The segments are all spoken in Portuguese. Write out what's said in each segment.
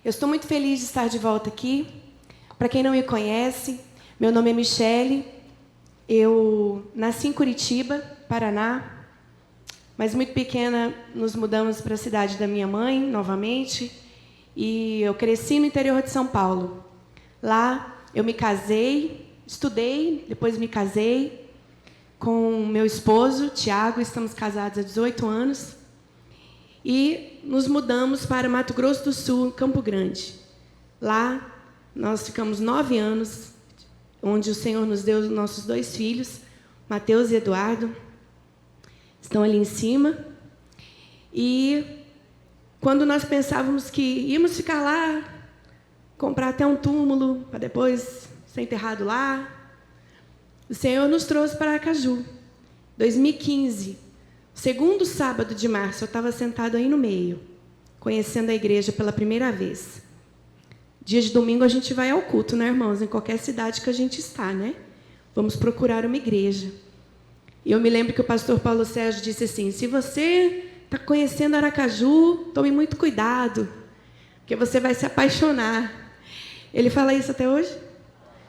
Eu estou muito feliz de estar de volta aqui. Para quem não me conhece, meu nome é Michele. Eu nasci em Curitiba, Paraná, mas muito pequena nos mudamos para a cidade da minha mãe, novamente, e eu cresci no interior de São Paulo. Lá eu me casei, estudei, depois me casei com meu esposo, Tiago, estamos casados há 18 anos, e nos mudamos para Mato Grosso do Sul, Campo Grande. Lá nós ficamos 9 anos, onde o Senhor nos deu os nossos 2 filhos, Mateus e Eduardo, estão ali em cima. E quando nós pensávamos que íamos ficar lá, comprar até um túmulo, para depois ser enterrado lá, o Senhor nos trouxe para Aracaju. 2015, segundo sábado de março, eu estava sentado aí no meio, conhecendo a igreja pela primeira vez. Dia de domingo a gente vai ao culto, né, irmãos? Em qualquer cidade que a gente está, né? Vamos procurar uma igreja. E eu me lembro que o pastor Paulo Sérgio disse assim: se você está conhecendo Aracaju, tome muito cuidado, porque você vai se apaixonar. Ele fala isso até hoje?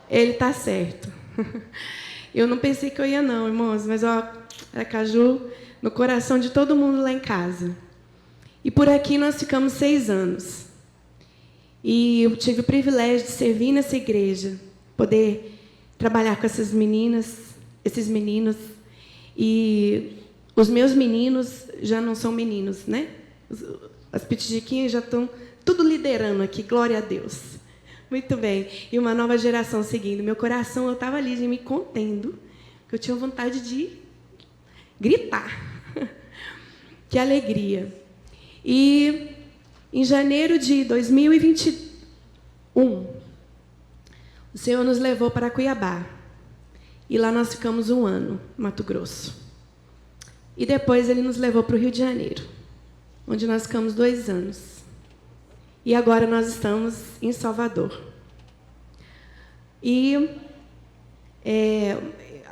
Ele está certo. Eu não pensei que eu ia não, irmãos, mas ó, Aracaju no coração de todo mundo lá em casa. E por aqui nós ficamos 6 anos. E eu tive o privilégio de servir nessa igreja, poder trabalhar com essas meninas, esses meninos. E os meus meninos já não são meninos, né? As pitidiquinhas já estão tudo liderando aqui, glória a Deus. Muito bem. E uma nova geração seguindo. Meu coração, eu estava ali me contendo, que eu tinha vontade de gritar. Que alegria. E em janeiro de 2021, o Senhor nos levou para Cuiabá. E lá nós ficamos 1 ano, Mato Grosso. E depois ele nos levou para o Rio de Janeiro, onde nós ficamos 2 anos. E agora nós estamos em Salvador. E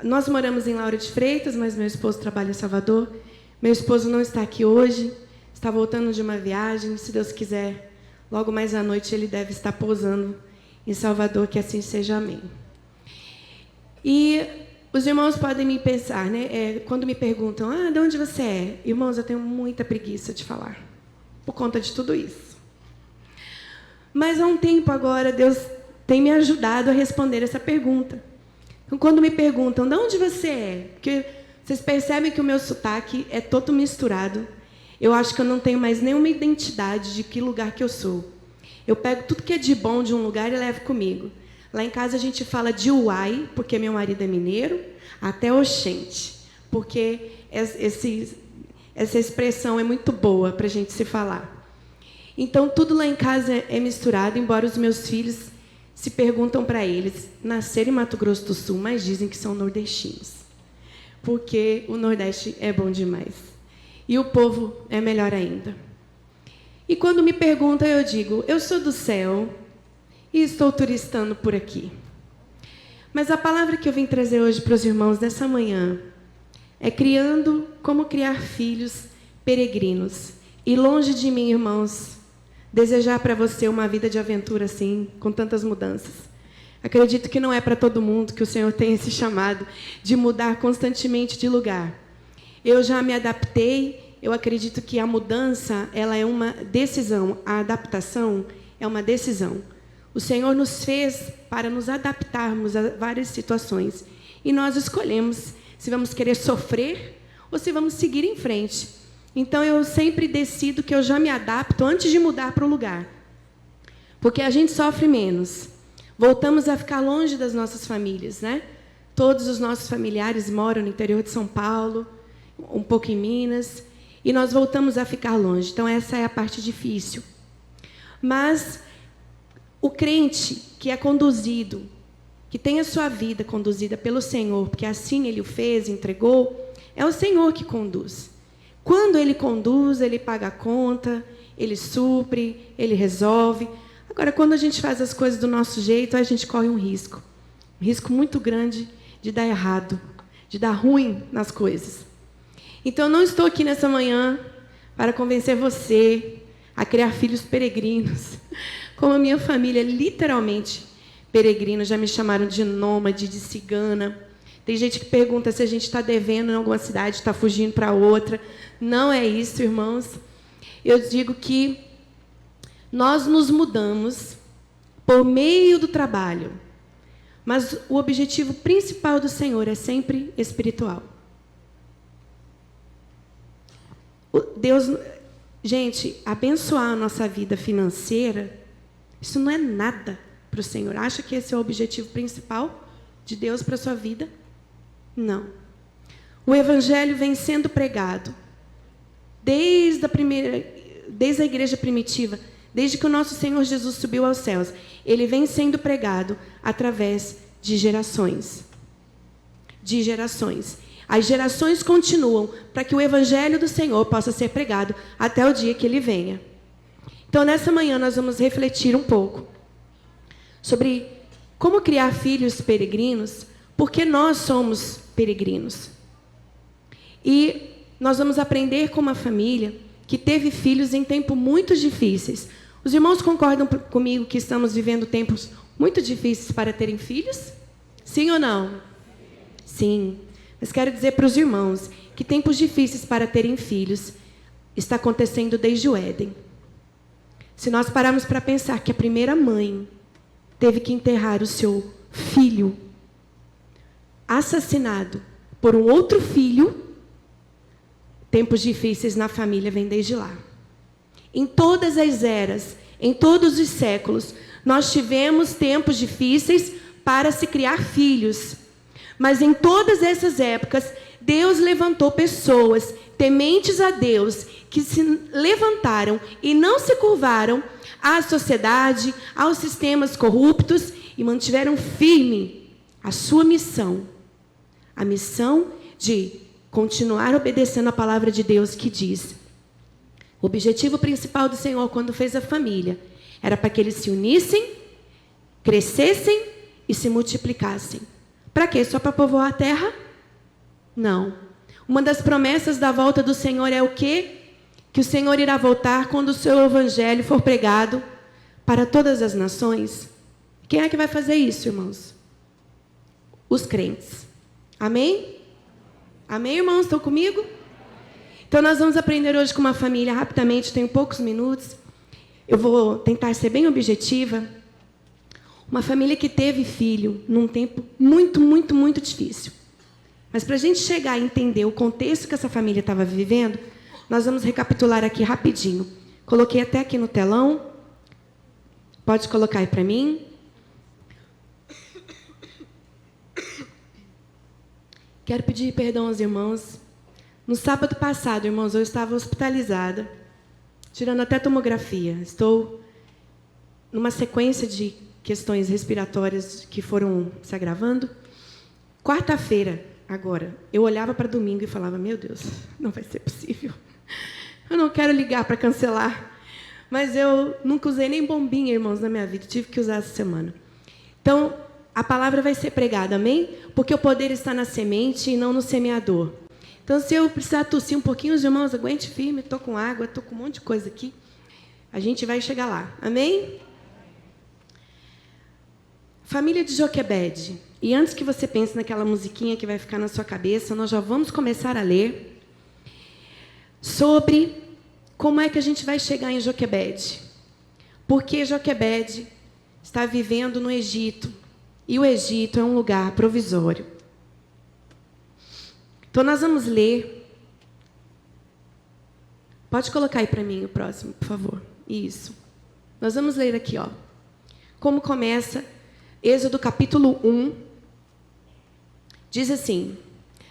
nós moramos em Lauro de Freitas, mas meu esposo trabalha em Salvador. Meu esposo não está aqui hoje, está voltando de uma viagem. Se Deus quiser, logo mais à noite ele deve estar pousando em Salvador, que assim seja, amém. E os irmãos podem me pensar, né? Quando me perguntam, de onde você é? Irmãos, eu tenho muita preguiça de falar, por conta de tudo isso. Mas há um tempo agora, Deus tem me ajudado a responder essa pergunta. Então, quando me perguntam, de onde você é? Porque vocês percebem que o meu sotaque é todo misturado. Eu acho que eu não tenho mais nenhuma identidade de que lugar que eu sou. Eu pego tudo que é de bom de um lugar e levo comigo. Lá em casa a gente fala de Uai, porque meu marido é mineiro, até Oxente, porque essa expressão é muito boa para a gente se falar. Então, tudo lá em casa é misturado, embora os meus filhos se perguntam para eles, nasceram em Mato Grosso do Sul, mas dizem que são nordestinos, porque o Nordeste é bom demais. E o povo é melhor ainda. E quando me perguntam, eu digo, eu sou do céu e estou turistando por aqui. Mas a palavra que eu vim trazer hoje para os irmãos nessa manhã é como criar filhos peregrinos. E longe de mim, irmãos, desejar para você uma vida de aventura assim, com tantas mudanças. Acredito que não é para todo mundo que o Senhor tem esse chamado de mudar constantemente de lugar. Eu já me adaptei, eu acredito que a mudança ela é uma decisão, a adaptação é uma decisão. O Senhor nos fez para nos adaptarmos a várias situações. E nós escolhemos se vamos querer sofrer ou se vamos seguir em frente. Então, eu sempre decido que eu já me adapto antes de mudar para o lugar. Porque a gente sofre menos. Voltamos a ficar longe das nossas famílias, né? Todos os nossos familiares moram no interior de São Paulo, um pouco em Minas, e nós voltamos a ficar longe. Então, essa é a parte difícil. Mas o crente que é conduzido, que tem a sua vida conduzida pelo Senhor, porque assim Ele o fez, entregou, é o Senhor que conduz. Quando Ele conduz, Ele paga a conta, Ele supre, Ele resolve. Agora, quando a gente faz as coisas do nosso jeito, a gente corre um risco muito grande de dar errado, de dar ruim nas coisas. Então, eu não estou aqui nessa manhã para convencer você a criar filhos peregrinos, como a minha família é literalmente peregrina, já me chamaram de nômade, de cigana. Tem gente que pergunta se a gente está devendo em alguma cidade, está fugindo para outra. Não é isso, irmãos. Eu digo que nós nos mudamos por meio do trabalho, mas o objetivo principal do Senhor é sempre espiritual. Deus, gente, abençoar a nossa vida financeira, isso não é nada para o Senhor. Acha que esse é o objetivo principal de Deus para a sua vida? Não. O Evangelho vem sendo pregado desde a igreja primitiva, desde que o nosso Senhor Jesus subiu aos céus. Ele vem sendo pregado através de gerações. De gerações. As gerações continuam para que o Evangelho do Senhor possa ser pregado até o dia que Ele venha. Então, nessa manhã, nós vamos refletir um pouco sobre como criar filhos peregrinos, porque nós somos peregrinos. E nós vamos aprender com uma família que teve filhos em tempos muito difíceis. Os irmãos concordam comigo que estamos vivendo tempos muito difíceis para terem filhos? Sim ou não? Sim. Mas quero dizer para os irmãos que tempos difíceis para terem filhos está acontecendo desde o Éden. Se nós pararmos para pensar que a primeira mãe teve que enterrar o seu filho assassinado por um outro filho, tempos difíceis na família vêm desde lá. Em todas as eras, em todos os séculos, nós tivemos tempos difíceis para se criar filhos. Mas em todas essas épocas, Deus levantou pessoas tementes a Deus, que se levantaram e não se curvaram à sociedade, aos sistemas corruptos e mantiveram firme a sua missão. A missão de continuar obedecendo a palavra de Deus que diz: o objetivo principal do Senhor quando fez a família era para que eles se unissem, crescessem e se multiplicassem. Para quê? Só para povoar a terra? Não. Uma das promessas da volta do Senhor é o quê? Que o Senhor irá voltar quando o seu evangelho for pregado para todas as nações. Quem é que vai fazer isso, irmãos? Os crentes. Amém? Amém, irmãos? Estão comigo? Então, nós vamos aprender hoje com uma família, rapidamente, tenho poucos minutos. Eu vou tentar ser bem objetiva. Uma família que teve filho num tempo muito, muito, muito difícil. Mas para a gente chegar a entender o contexto que essa família estava vivendo, nós vamos recapitular aqui rapidinho. Coloquei até aqui no telão. Pode colocar aí para mim. Quero pedir perdão aos irmãos. No sábado passado, irmãos, eu estava hospitalizada, tirando até tomografia. Estou numa sequência de questões respiratórias que foram se agravando. Quarta-feira, agora, eu olhava para domingo e falava: meu Deus, não vai ser possível. Eu não quero ligar para cancelar. Mas eu nunca usei nem bombinha, irmãos, na minha vida. Tive que usar essa semana. Então, a palavra vai ser pregada, amém? Porque o poder está na semente e não no semeador. Então, se eu precisar tossir um pouquinho, os irmãos, aguente firme. Estou com água, estou com um monte de coisa aqui. A gente vai chegar lá, amém? Família de Joquebede. E antes que você pense naquela musiquinha que vai ficar na sua cabeça, nós já vamos começar a ler sobre como é que a gente vai chegar em Joquebede. Porque Joquebede está vivendo no Egito. E o Egito é um lugar provisório. Então, nós vamos ler. Pode colocar aí para mim o próximo, por favor. Isso. Nós vamos ler aqui, ó. Como começa Êxodo capítulo 1. Diz assim: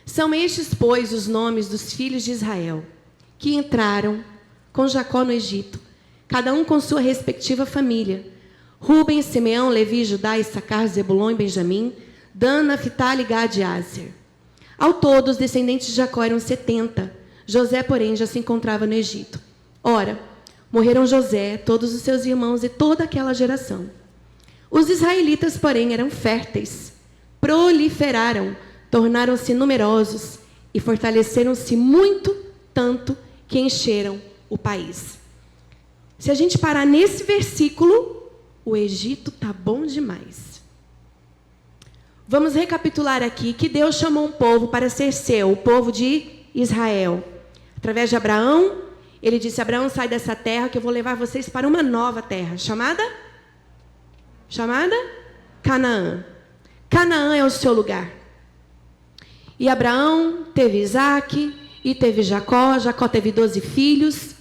são estes, pois, os nomes dos filhos de Israel, que entraram com Jacó no Egito, cada um com sua respectiva família. Rúben, Simeão, Levi, Judá, Issacar, Zebulon e Benjamim, Dan, Naphtali, Gad e Áser. Ao todo, os descendentes de Jacó eram 70. José, porém, já se encontrava no Egito. Ora, morreram José, todos os seus irmãos e toda aquela geração. Os israelitas, porém, eram férteis, proliferaram, tornaram-se numerosos e fortaleceram-se muito, tanto que encheram o país. Se a gente parar nesse versículo, o Egito tá bom demais. Vamos recapitular aqui que Deus chamou um povo para ser seu, o povo de Israel. Através de Abraão, ele disse: Abraão, sai dessa terra que eu vou levar vocês para uma nova terra, chamada Canaã. Canaã é o seu lugar. E Abraão teve Isaque e teve Jacó. Jacó teve 12 filhos.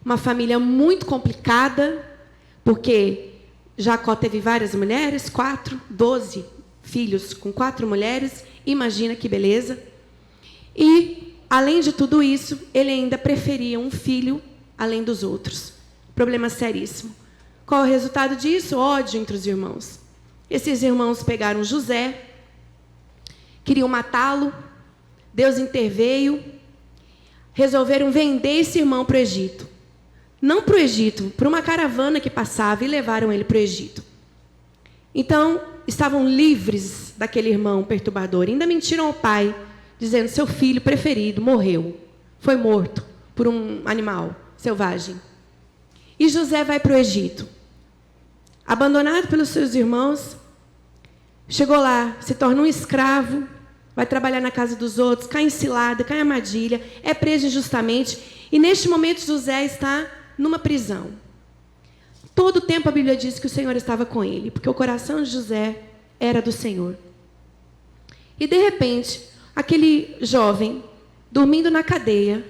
Uma família muito complicada, porque Jacó teve várias mulheres, 12 filhos com 4 mulheres. Imagina que beleza. E, além de tudo isso, ele ainda preferia um filho além dos outros. Problema seríssimo. Qual é o resultado disso? Ódio entre os irmãos. Esses irmãos pegaram José, queriam matá-lo. Deus interveio. Resolveram vender esse irmão para o Egito. Não para o Egito, para uma caravana que passava, e levaram ele para o Egito. Então, estavam livres daquele irmão perturbador. Ainda mentiram ao pai, dizendo: seu filho preferido morreu. Foi morto por um animal selvagem. E José vai para o Egito. Abandonado pelos seus irmãos, chegou lá, se torna um escravo, vai trabalhar na casa dos outros, cai em cilada, cai em armadilha, é preso injustamente. E neste momento José está numa prisão. Todo o tempo a Bíblia diz que o Senhor estava com ele, porque o coração de José era do Senhor. E de repente, aquele jovem, dormindo na cadeia,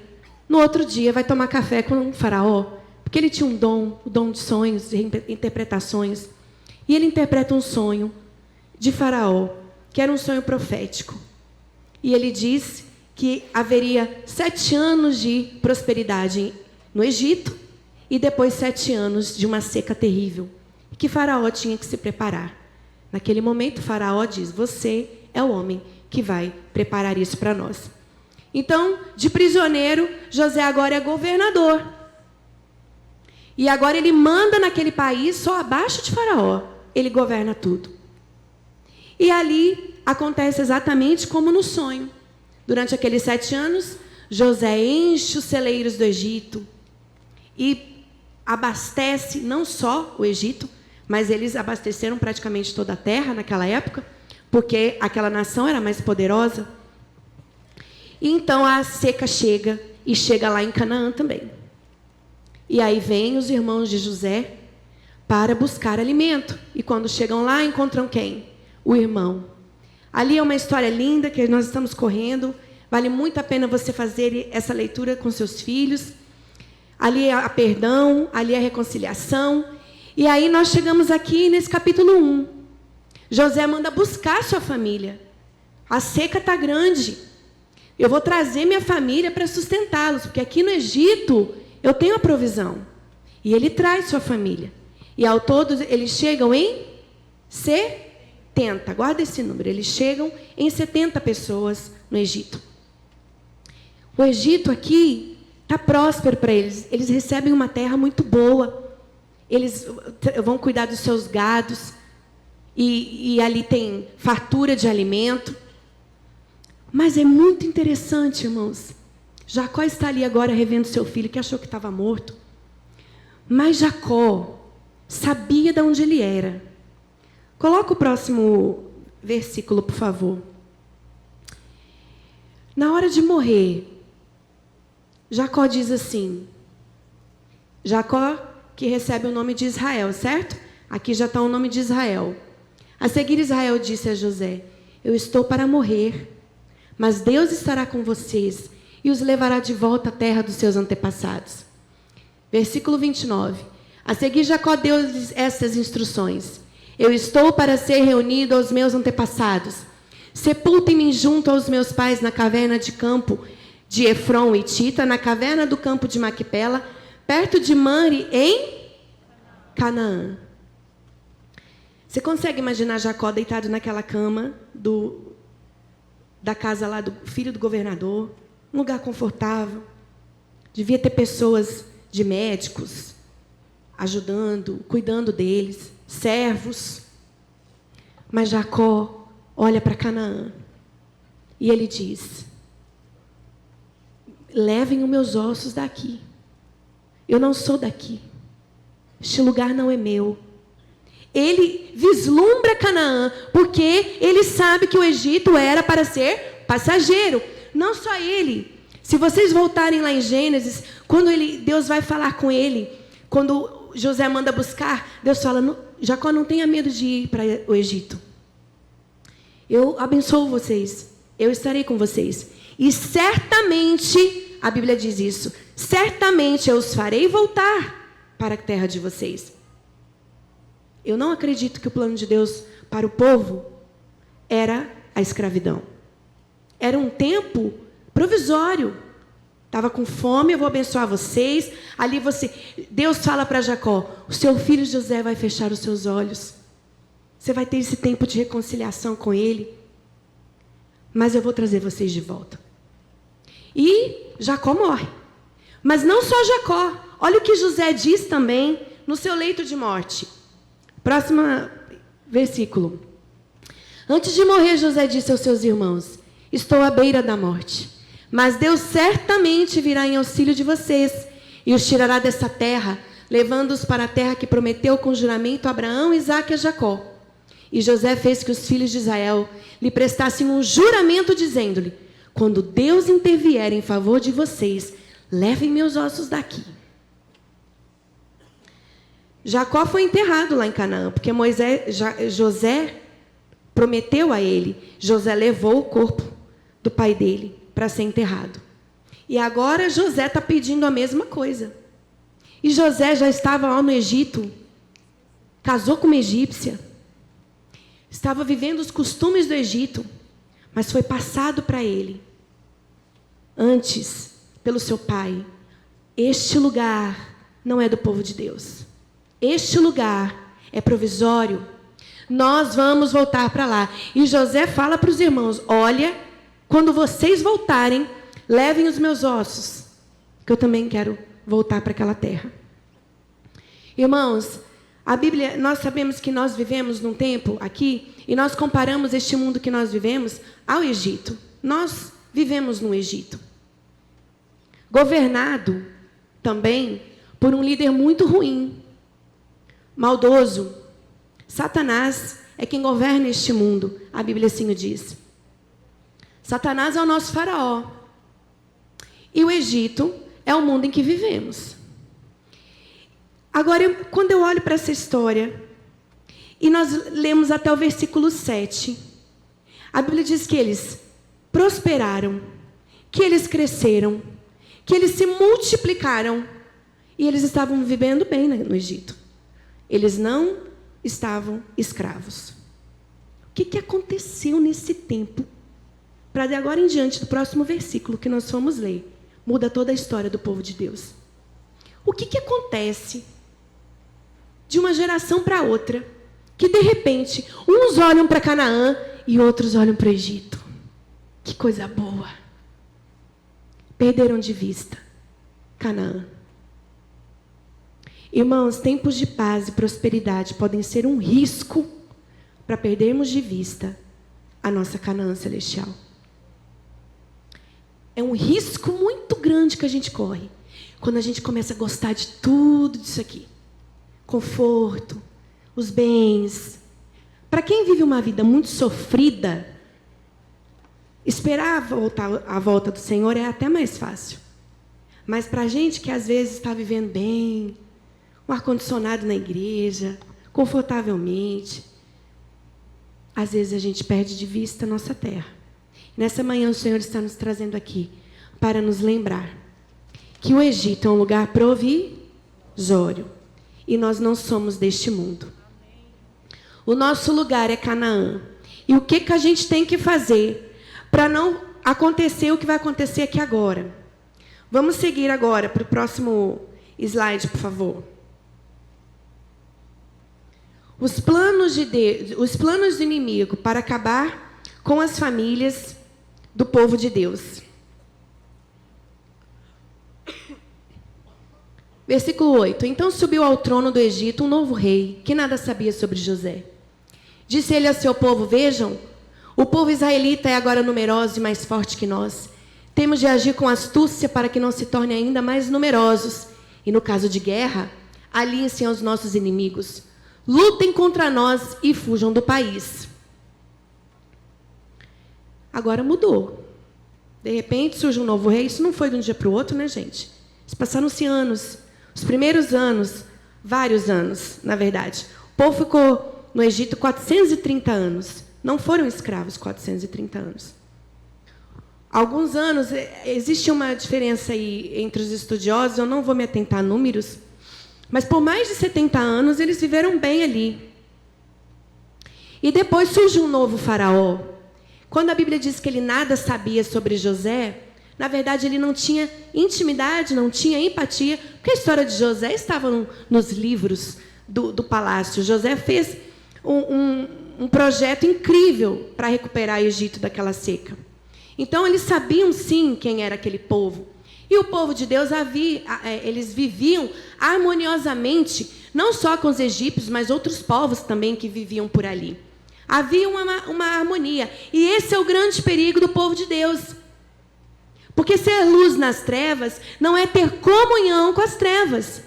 no outro dia vai tomar café com o faraó, porque ele tinha um dom, o dom de sonhos, de interpretações. E ele interpreta um sonho de Faraó, que era um sonho profético. E ele diz que haveria 7 anos de prosperidade no Egito e depois 7 anos de uma seca terrível, que Faraó tinha que se preparar. Naquele momento, Faraó diz: você é o homem que vai preparar isso para nós. Então, de prisioneiro, José agora é governador. E agora ele manda naquele país só abaixo de Faraó. Ele governa tudo. E ali acontece exatamente como no sonho. Durante aqueles 7 anos, José enche os celeiros do Egito e abastece não só o Egito, mas eles abasteceram praticamente toda a terra naquela época, porque aquela nação era mais poderosa. E então a seca chega, e chega lá em Canaã também. E aí vêm os irmãos de José para buscar alimento. E quando chegam lá, encontram quem? O irmão. Ali é uma história linda que nós estamos correndo. Vale muito a pena você fazer essa leitura com seus filhos. Ali é a perdão, ali é a reconciliação. E aí nós chegamos aqui nesse capítulo 1. José manda buscar sua família. A seca está grande. Eu vou trazer minha família para sustentá-los, porque aqui no Egito eu tenho a provisão. E ele traz sua família. E ao todo eles chegam em 70. Guarda esse número. Eles chegam em 70 pessoas no Egito. O Egito aqui está próspero para eles. Eles recebem uma terra muito boa. Eles vão cuidar dos seus gados. E ali tem fartura de alimento. Mas é muito interessante, irmãos. Jacó está ali agora revendo seu filho, que achou que estava morto. Mas Jacó sabia de onde ele era. Coloca o próximo versículo, por favor. Na hora de morrer, Jacó diz assim. Jacó, que recebe o nome de Israel, certo? Aqui já está o nome de Israel. A seguir, Israel disse a José: eu estou para morrer, mas Deus estará com vocês e os levará de volta à terra dos seus antepassados. Versículo 29. A seguir, Jacó deu-lhes estas instruções: eu estou para ser reunido aos meus antepassados. Sepultem-me junto aos meus pais na caverna de campo de Efron e Tita, na caverna do campo de Maquipela, perto de Manre, em Canaã. Você consegue imaginar Jacó deitado naquela cama da casa lá do filho do governador? Um lugar confortável. Devia ter pessoas de médicos ajudando, cuidando deles, servos. Mas Jacó olha para Canaã e ele diz: levem os meus ossos daqui. Eu não sou daqui. Este lugar não é meu. Ele vislumbra Canaã, porque ele sabe que o Egito era para ser passageiro. Não só ele. Se vocês voltarem lá em Gênesis, quando Deus vai falar com ele, quando José manda buscar, Deus fala, Jacó, não tenha medo de ir para o Egito. Eu abençoo vocês, eu estarei com vocês. E certamente, a Bíblia diz isso, certamente eu os farei voltar para a terra de vocês. Eu não acredito que o plano de Deus para o povo era a escravidão. Era um tempo provisório. Estava com fome, eu vou abençoar vocês. Ali Deus fala para Jacó, o seu filho José vai fechar os seus olhos. Você vai ter esse tempo de reconciliação com ele. Mas eu vou trazer vocês de volta. E Jacó morre. Mas não só Jacó. Olha o que José diz também no seu leito de morte. Próximo versículo. Antes de morrer, José disse aos seus irmãos, estou à beira da morte. Mas Deus certamente virá em auxílio de vocês e os tirará dessa terra, levando-os para a terra que prometeu com juramento a Abraão, Isaque e a Jacó. E José fez que os filhos de Israel lhe prestassem um juramento, dizendo-lhe, quando Deus intervier em favor de vocês, levem meus ossos daqui. Jacó foi enterrado lá em Canaã, porque José prometeu a ele. José levou o corpo do pai dele para ser enterrado. E agora José está pedindo a mesma coisa. E José já estava lá no Egito, casou com uma egípcia, estava vivendo os costumes do Egito, mas foi passado para ele, antes, pelo seu pai, este lugar não é do povo de Deus. Este lugar é provisório. Nós vamos voltar para lá. E José fala para os irmãos, olha, quando vocês voltarem, levem os meus ossos, que eu também quero voltar para aquela terra. Irmãos, a Bíblia, nós sabemos que nós vivemos num tempo aqui, e nós comparamos este mundo que nós vivemos ao Egito. Nós vivemos no Egito. Governado também por um líder muito ruim, maldoso. Satanás é quem governa este mundo, a Bíblia assim o diz. Satanás é o nosso faraó. E o Egito é o mundo em que vivemos. Agora, quando eu olho para essa história, e nós lemos até o versículo 7, a Bíblia diz que eles prosperaram, que eles cresceram, que eles se multiplicaram, e eles estavam vivendo bem no Egito. Eles não estavam escravos. O que aconteceu nesse tempo? Para de agora em diante, do próximo versículo que nós vamos ler, muda toda a história do povo de Deus. O que acontece de uma geração para outra, que de repente, uns olham para Canaã e outros olham para o Egito? Que coisa boa! Perderam de vista Canaã. Irmãos, tempos de paz e prosperidade podem ser um risco para perdermos de vista a nossa Canaã celestial. É um risco muito grande que a gente corre quando a gente começa a gostar de tudo disso aqui. Conforto, os bens. Para quem vive uma vida muito sofrida, esperar a volta do Senhor é até mais fácil. Mas para a gente que às vezes está vivendo bem, um ar-condicionado na igreja, confortavelmente, às vezes a gente perde de vista a nossa terra. Nessa manhã o Senhor está nos trazendo aqui para nos lembrar que o Egito é um lugar provisório e nós não somos deste mundo. O nosso lugar é Canaã. E o que a gente tem que fazer para não acontecer o que vai acontecer aqui agora? Vamos seguir agora para o próximo slide, por favor. Os planos do inimigo para acabar com as famílias do povo de Deus. Versículo 8. Então subiu ao trono do Egito um novo rei, que nada sabia sobre José. Disse ele a seu povo, vejam, o povo israelita é agora numeroso e mais forte que nós. Temos de agir com astúcia para que não se tornem ainda mais numerosos. E no caso de guerra, aliem-se aos nossos inimigos. lutem contra nós e fujam do país. Agora mudou. De repente surge um novo rei. Isso não foi de um dia para o outro, né, gente? Passaram-se anos. Os primeiros anos, vários anos, na verdade. O povo ficou no Egito 430 anos. Não foram escravos 430 anos. Alguns anos, existe uma diferença aí entre os estudiosos, eu não vou me atentar a números, mas por mais de 70 anos eles viveram bem ali. E depois surge um novo faraó. Quando a Bíblia diz que ele nada sabia sobre José, na verdade ele não tinha intimidade, não tinha empatia, porque a história de José estava nos livros do palácio. José fez um projeto incrível para recuperar o Egito daquela seca. Então, eles sabiam, sim, quem era aquele povo. E o povo de Deus, eles viviam harmoniosamente, não só com os egípcios, mas outros povos também que viviam por ali. Havia uma harmonia. E esse é o grande perigo do povo de Deus. Porque ser luz nas trevas não é ter comunhão com as trevas.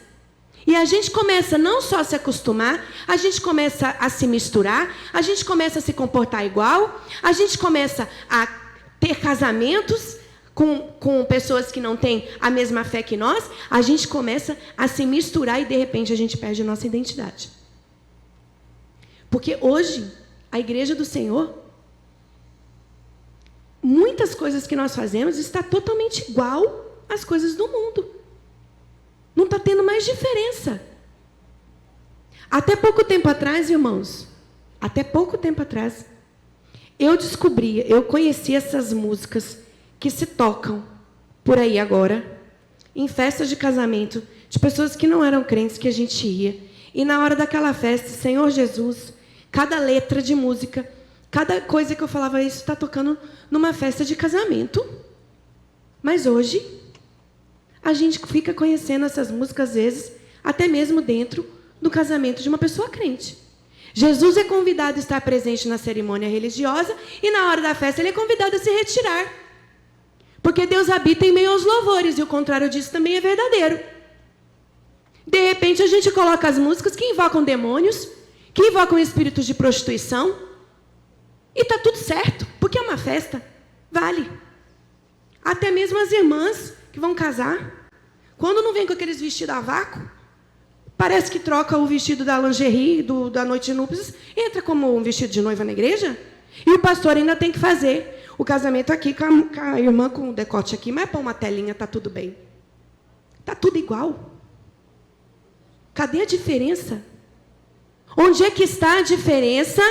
E a gente começa não só a se acostumar, a gente começa a se misturar, a gente começa a se comportar igual, a gente começa a ter casamentos com pessoas que não têm a mesma fé que nós, a gente começa a se misturar e, de repente, a gente perde a nossa identidade. Porque hoje, a igreja do Senhor, muitas coisas que nós fazemos está totalmente igual às coisas do mundo. Não está tendo mais diferença. Até pouco tempo atrás, irmãos, eu conheci essas músicas que se tocam por aí agora, em festas de casamento, de pessoas que não eram crentes, que a gente ia. E na hora daquela festa, Senhor Jesus, cada letra de música, cada coisa que eu falava, isso está tocando numa festa de casamento. Mas hoje, a gente fica conhecendo essas músicas, às vezes, até mesmo dentro do casamento de uma pessoa crente. Jesus é convidado a estar presente na cerimônia religiosa e na hora da festa ele é convidado a se retirar. Porque Deus habita em meio aos louvores e o contrário disso também é verdadeiro. De repente a gente coloca as músicas que invocam demônios, que invocam espíritos de prostituição e está tudo certo, porque é uma festa, vale. Até mesmo as irmãs que vão casar, quando não vem com aqueles vestidos a vácuo, parece que troca o vestido da lingerie, da noite de núpcias, entra como um vestido de noiva na igreja, e o pastor ainda tem que fazer o casamento aqui com a irmã com o decote aqui, mas põe uma telinha, está tudo bem. Está tudo igual. Cadê a diferença? Onde é que está a diferença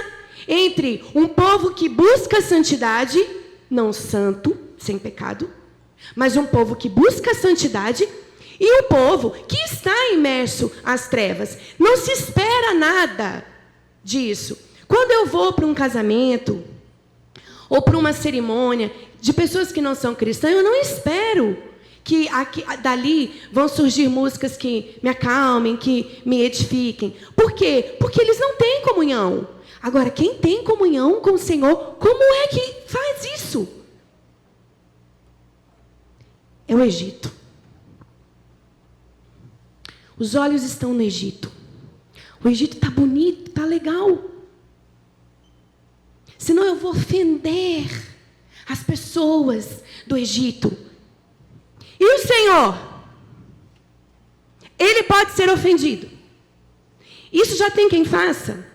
entre um povo que busca santidade, não santo, sem pecado, mas um povo que busca santidade, e o povo que está imerso às trevas? Não se espera nada disso. Quando eu vou para um casamento ou para uma cerimônia de pessoas que não são cristãs, eu não espero que dali vão surgir músicas que me acalmem, que me edifiquem. Por quê? Porque eles não têm comunhão. Agora, quem tem comunhão com o Senhor, como é que faz isso? É o Egito. Os olhos estão no Egito. O Egito está bonito, está legal. Senão eu vou ofender as pessoas do Egito. E o Senhor? Ele pode ser ofendido. Isso já tem quem faça.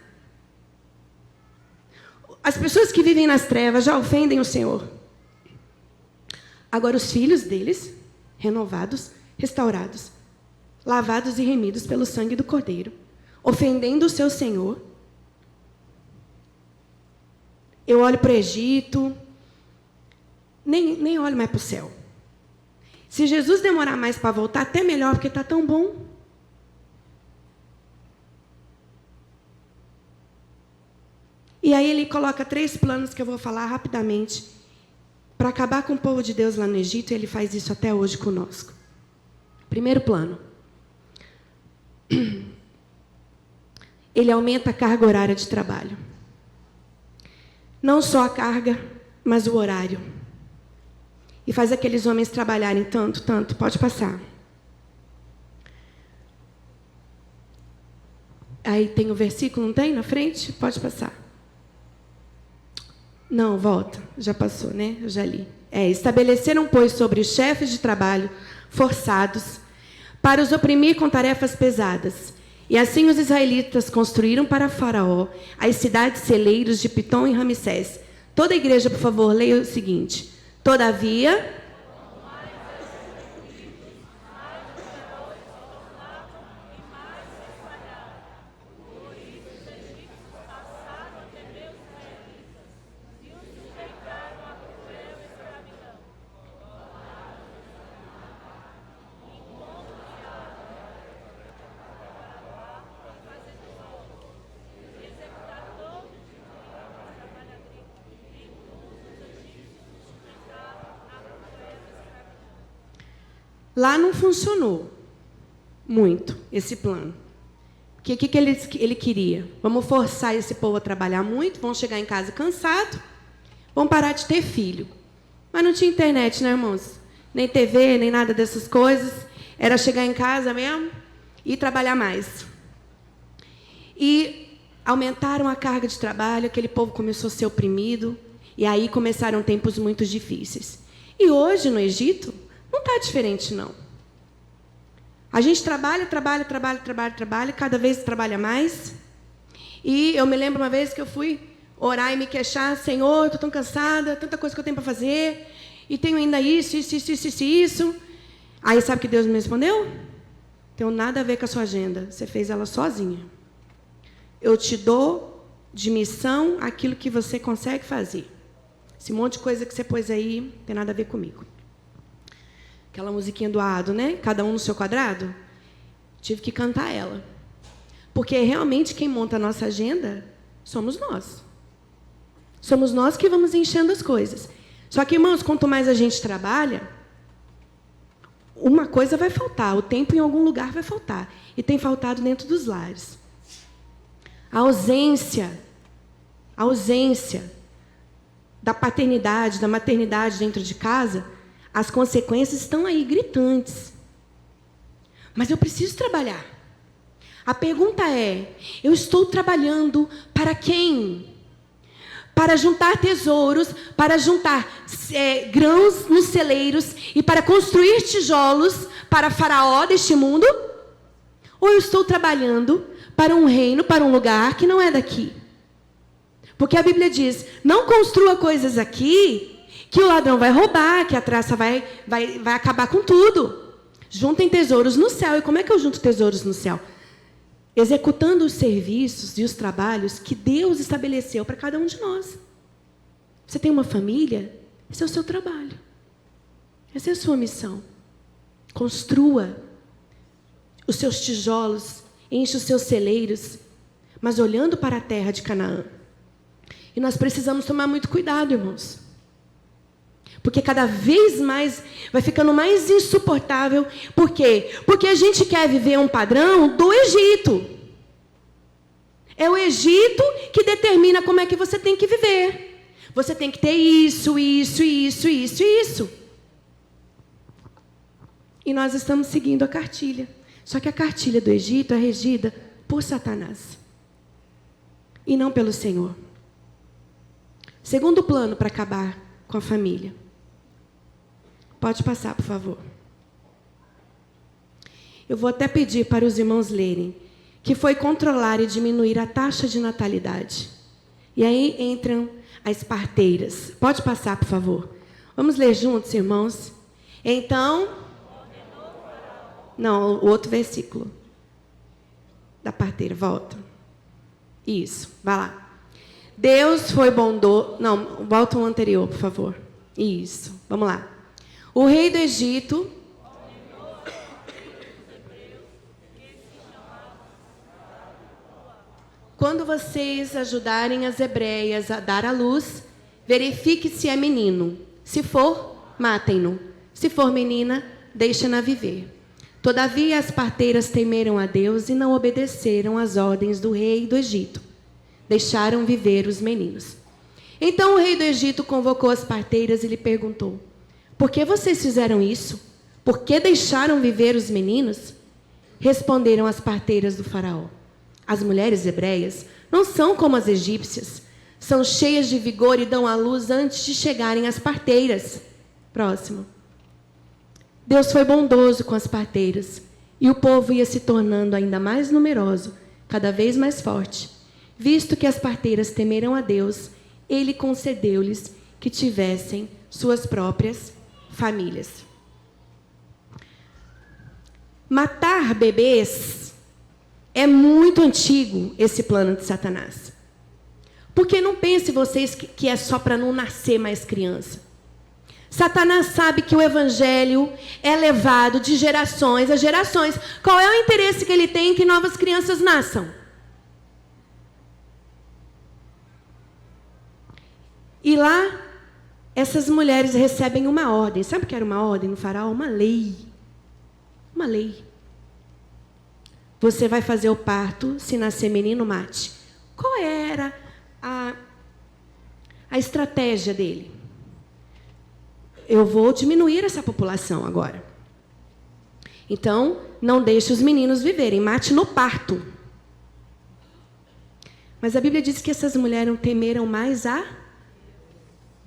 As pessoas que vivem nas trevas já ofendem o Senhor. Agora os filhos deles, renovados, restaurados, lavados e remidos pelo sangue do Cordeiro, ofendendo o seu Senhor. Eu olho para o Egito, nem olho mais para o céu. Se Jesus demorar mais para voltar, até melhor, porque está tão bom. E aí ele coloca 3 planos que eu vou falar rapidamente para acabar com o povo de Deus lá no Egito, e ele faz isso até hoje conosco. Primeiro plano. Ele aumenta a carga horária de trabalho. Não só a carga, mas o horário. E faz aqueles homens trabalharem tanto. Pode passar. Aí tem o versículo, não tem? Na frente? Pode passar. Não, volta. Já passou, né? Eu já li. Estabeleceram, pois, sobre os chefes de trabalho forçados para os oprimir com tarefas pesadas. E assim os israelitas construíram para Faraó as cidades celeiros de Pitom e Ramsés. Toda a igreja, por favor, leia o seguinte. Todavia... Lá não funcionou muito esse plano. O que ele queria? Vamos forçar esse povo a trabalhar muito, vão chegar em casa cansados, vão parar de ter filho. Mas não tinha internet, né, irmãos? Nem TV, nem nada dessas coisas. Era chegar em casa mesmo e trabalhar mais. E aumentaram a carga de trabalho, aquele povo começou a ser oprimido, e aí começaram tempos muito difíceis. E hoje, no Egito, não está diferente, não. A gente trabalha, cada vez trabalha mais. E eu me lembro uma vez que eu fui orar e me queixar, Senhor, estou tão cansada, tanta coisa que eu tenho para fazer, e tenho ainda isso. Aí sabe o que Deus me respondeu? Não tem nada a ver com a sua agenda, você fez ela sozinha. Eu te dou de missão aquilo que você consegue fazer. Esse monte de coisa que você pôs aí não tem nada a ver comigo. Aquela musiquinha do Ado, né? Cada um no seu quadrado. Tive que cantar ela. Porque realmente quem monta a nossa agenda somos nós. Somos nós que vamos enchendo as coisas. Só que, irmãos, quanto mais a gente trabalha, uma coisa vai faltar. O tempo em algum lugar vai faltar. E tem faltado dentro dos lares. A ausência da paternidade, da maternidade dentro de casa, as consequências estão aí gritantes. Mas eu preciso trabalhar. A pergunta é, eu estou trabalhando para quem? Para juntar tesouros, para juntar grãos nos celeiros e para construir tijolos para Faraó deste mundo? Ou eu estou trabalhando para um reino, para um lugar que não é daqui? Porque a Bíblia diz, não construa coisas aqui que o ladrão vai roubar, que a traça vai acabar com tudo. Juntem tesouros no céu. E como é que eu junto tesouros no céu? Executando os serviços e os trabalhos que Deus estabeleceu para cada um de nós. Você tem uma família? Esse é o seu trabalho. Essa é a sua missão. Construa os seus tijolos, enche os seus celeiros, mas olhando para a terra de Canaã. E nós precisamos tomar muito cuidado, irmãos. Porque cada vez mais vai ficando mais insuportável. Por quê? Porque a gente quer viver um padrão do Egito. É o Egito que determina como é que você tem que viver. Você tem que ter isso. E nós estamos seguindo a cartilha. Só que a cartilha do Egito é regida por Satanás. E não pelo Senhor. Segundo plano para acabar com a família. Pode passar, por favor. Eu vou até pedir para os irmãos lerem, que foi controlar e diminuir a taxa de natalidade. E aí entram as parteiras. Pode passar, por favor. Vamos ler juntos, irmãos? Então... Não, o outro versículo. Da parteira, volta. Isso, vai lá. Deus foi bondoso... Não, volta o anterior, por favor. Isso, vamos lá. O rei do Egito... Quando vocês ajudarem as hebreias a dar à luz, verifique se é menino. Se for, matem-no. Se for menina, deixem-na viver. Todavia, as parteiras temeram a Deus e não obedeceram às ordens do rei do Egito. Deixaram viver os meninos. Então o rei do Egito convocou as parteiras e lhe perguntou: por que vocês fizeram isso? Por que deixaram viver os meninos? Responderam as parteiras do faraó: As mulheres hebreias não são como as egípcias. São cheias de vigor e dão à luz antes de chegarem às parteiras. Próximo. Deus foi bondoso com as parteiras, e o povo ia se tornando ainda mais numeroso, cada vez mais forte. Visto que as parteiras temeram a Deus, Ele concedeu-lhes que tivessem suas próprias famílias. Matar bebês é muito antigo, esse plano de Satanás. Porque não pense vocês que é só para não nascer mais criança. Satanás sabe que o evangelho é levado de gerações a gerações. Qual é o interesse que ele tem em que novas crianças nasçam? E lá, essas mulheres recebem uma ordem. Sabe o que era uma ordem no faraó? Uma lei. Uma lei. Você vai fazer o parto, se nascer menino, mate. Qual era a estratégia dele? Eu vou diminuir essa população agora. Então, não deixe os meninos viverem, mate no parto. Mas a Bíblia diz que essas mulheres temeram mais a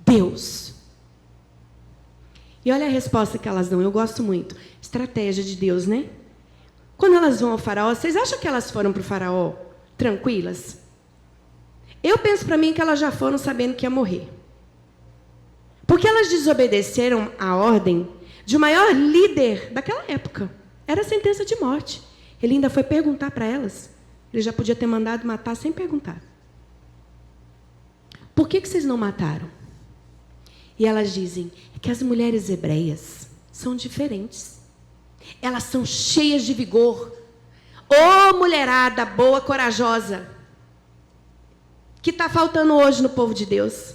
Deus. E olha a resposta que elas dão, eu gosto muito. Estratégia de Deus, né? Quando elas vão ao faraó, vocês acham que elas foram para o faraó tranquilas? Eu penso para mim que elas já foram sabendo que ia morrer. Porque elas desobedeceram a ordem de o maior líder daquela época. Era a sentença de morte. Ele ainda foi perguntar para elas. Ele já podia ter mandado matar sem perguntar. Por que vocês não mataram? E elas dizem que as mulheres hebreias são diferentes. Elas são cheias de vigor. Ô mulherada boa, corajosa, que está faltando hoje no povo de Deus.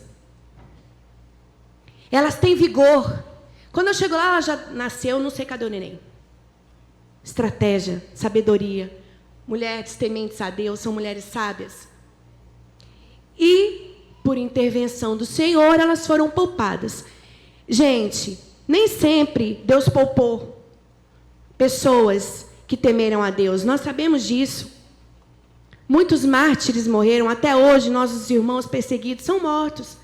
Elas têm vigor. Quando eu chego lá, ela já nasceu, não sei cadê o neném. Estratégia, sabedoria. Mulheres tementes a Deus, são mulheres sábias. E, por intervenção do Senhor, elas foram poupadas. Gente, nem sempre Deus poupou pessoas que temeram a Deus. Nós sabemos disso. Muitos mártires morreram. Até hoje, nossos irmãos perseguidos são mortos.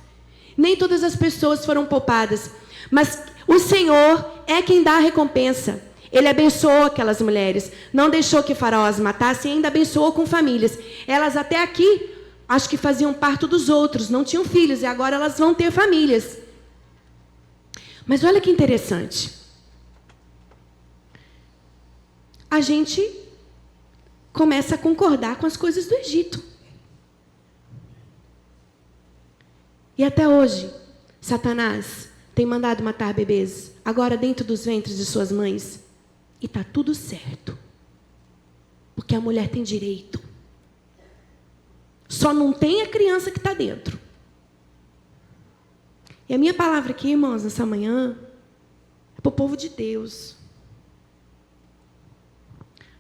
Nem todas as pessoas foram poupadas. Mas o Senhor é quem dá a recompensa. Ele abençoou aquelas mulheres. Não deixou que Faraó as matasse e ainda abençoou com famílias. Elas até aqui, acho que faziam parto dos outros. Não tinham filhos e agora elas vão ter famílias. Mas olha que interessante. A gente começa a concordar com as coisas do Egito. E até hoje, Satanás tem mandado matar bebês, agora dentro dos ventres de suas mães. E está tudo certo. Porque a mulher tem direito. Só não tem a criança que está dentro. E a minha palavra aqui, irmãos, nessa manhã, é para o povo de Deus.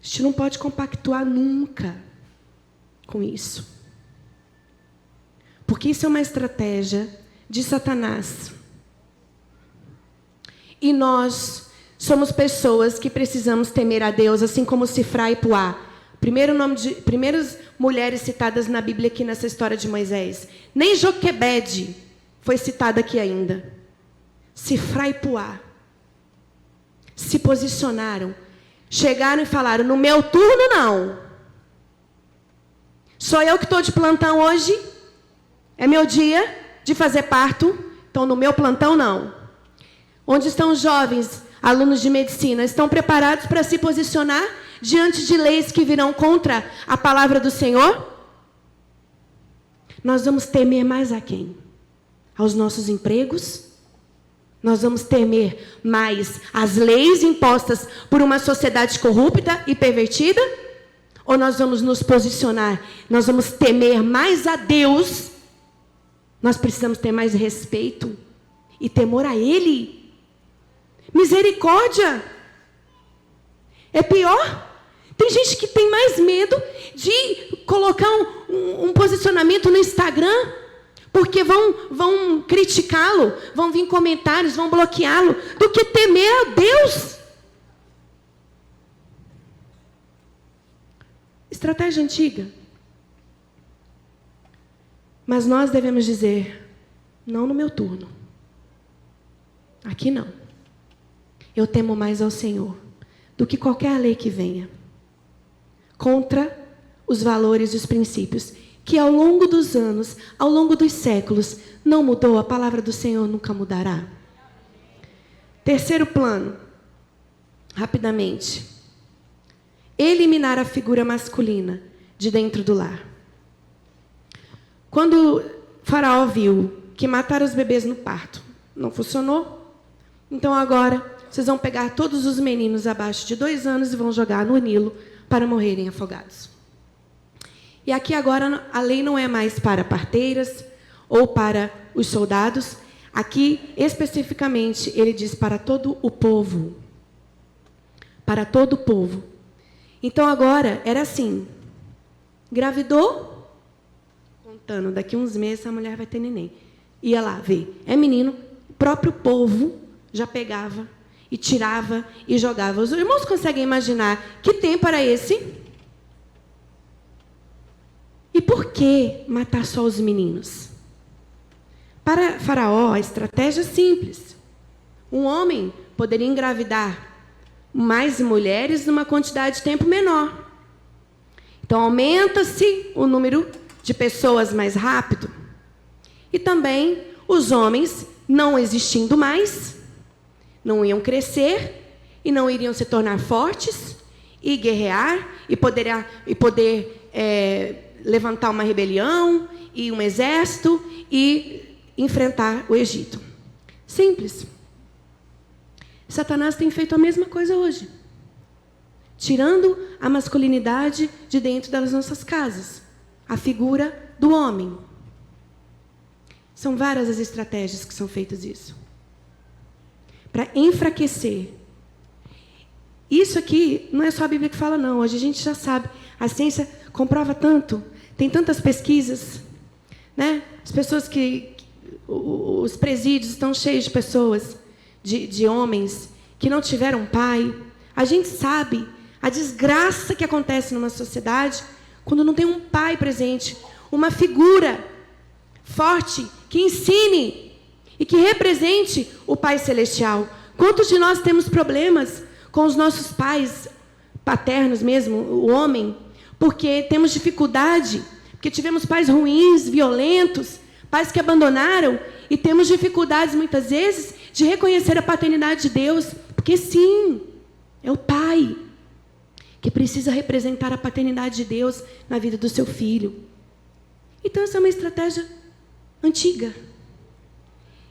A gente não pode compactuar nunca com isso. Porque isso é uma estratégia de Satanás. E nós somos pessoas que precisamos temer a Deus, assim como Sifrá e Puá. Primeiras mulheres citadas na Bíblia aqui nessa história de Moisés. Nem Joquebede foi citada aqui ainda. Sifrá e Puá se posicionaram. Chegaram e falaram, no meu turno não. Sou eu que estou de plantão hoje. É meu dia de fazer parto. Então, no meu plantão, não. Onde estão os jovens alunos de medicina? Estão preparados para se posicionar diante de leis que virão contra a palavra do Senhor? Nós vamos temer mais a quem? Aos nossos empregos? Nós vamos temer mais as leis impostas por uma sociedade corrupta e pervertida? Ou nós vamos nos posicionar? Nós vamos temer mais a Deus? Nós precisamos ter mais respeito e temor a Ele. Misericórdia. É pior. Tem gente que tem mais medo de colocar um posicionamento no Instagram, porque vão criticá-lo, vão vir comentários, vão bloqueá-lo, do que temer a Deus. Estratégia antiga. Mas nós devemos dizer, não no meu turno. Aqui não. Eu temo mais ao Senhor do que qualquer lei que venha contra os valores e os princípios, que ao longo dos anos, ao longo dos séculos, não mudou. A palavra do Senhor nunca mudará. Terceiro plano, rapidamente. Eliminar a figura masculina de dentro do lar. Quando Faraó viu que matar os bebês no parto não funcionou, então agora vocês vão pegar todos os meninos abaixo de 2 anos e vão jogar no Nilo para morrerem afogados. E aqui agora a lei não é mais para parteiras ou para os soldados. Aqui, especificamente, ele diz para todo o povo. Para todo o povo. Então agora era assim. Engravidou, contando, daqui uns meses a mulher vai ter neném. Ia lá ver. É menino, o próprio povo já pegava e tirava e jogava. Os irmãos conseguem imaginar que tempo era esse? E por que matar só os meninos? Para Faraó, a estratégia é simples. Um homem poderia engravidar mais mulheres numa quantidade de tempo menor. Então, aumenta-se o número de pessoas mais rápido. E também, os homens, não existindo mais, não iam crescer e não iriam se tornar fortes e guerrear e poder levantar uma rebelião e um exército e enfrentar o Egito. Simples. Satanás tem feito a mesma coisa hoje. Tirando a masculinidade de dentro das nossas casas. A figura do homem. São várias as estratégias que são feitas isso. Para enfraquecer. Isso aqui não é só a Bíblia que fala, não. Hoje a gente já sabe. A ciência comprova tanto. Tem tantas pesquisas. Né? As pessoas os presídios estão cheios de pessoas, de homens que não tiveram pai. A gente sabe a desgraça que acontece numa sociedade quando não tem um pai presente, uma figura forte que ensine e que represente o Pai Celestial. Quantos de nós temos problemas com os nossos pais paternos mesmo, o homem, porque temos dificuldade, porque tivemos pais ruins, violentos, pais que abandonaram, e temos dificuldades muitas vezes de reconhecer a paternidade de Deus, porque sim, é o pai que precisa representar a paternidade de Deus na vida do seu filho. Então essa é uma estratégia antiga.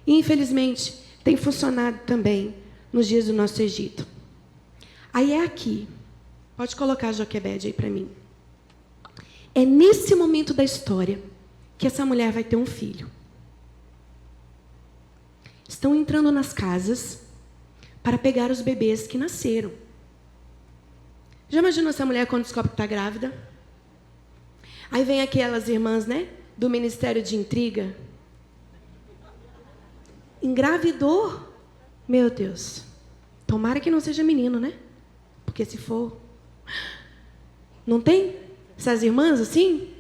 E infelizmente tem funcionado também nos dias do nosso Egito. Aí é aqui. Pode colocar a Joquebede aí para mim. É nesse momento da história que essa mulher vai ter um filho. Estão entrando nas casas para pegar os bebês que nasceram. Já imaginou essa mulher quando descobre que está grávida? Aí vem aquelas irmãs, né, do Ministério de Intriga. Engravidou? Meu Deus. Tomara que não seja menino, né? Porque se for... Não tem? Essas irmãs assim?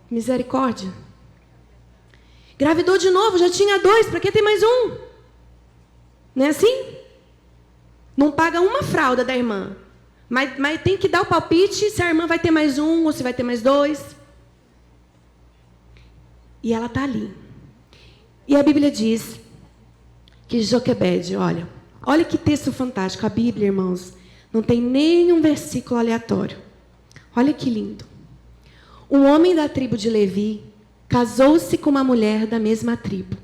Misericórdia. Engravidou de novo, já tinha 2, para que ter mais um? Não é assim? Não paga uma fralda da irmã. Mas tem que dar o palpite se a irmã vai ter mais um ou se vai ter mais 2. E ela está ali. E a Bíblia diz que Joquebede, olha que texto fantástico. A Bíblia, irmãos, não tem nenhum versículo aleatório. Olha que lindo. Um homem da tribo de Levi casou-se com uma mulher da mesma tribo.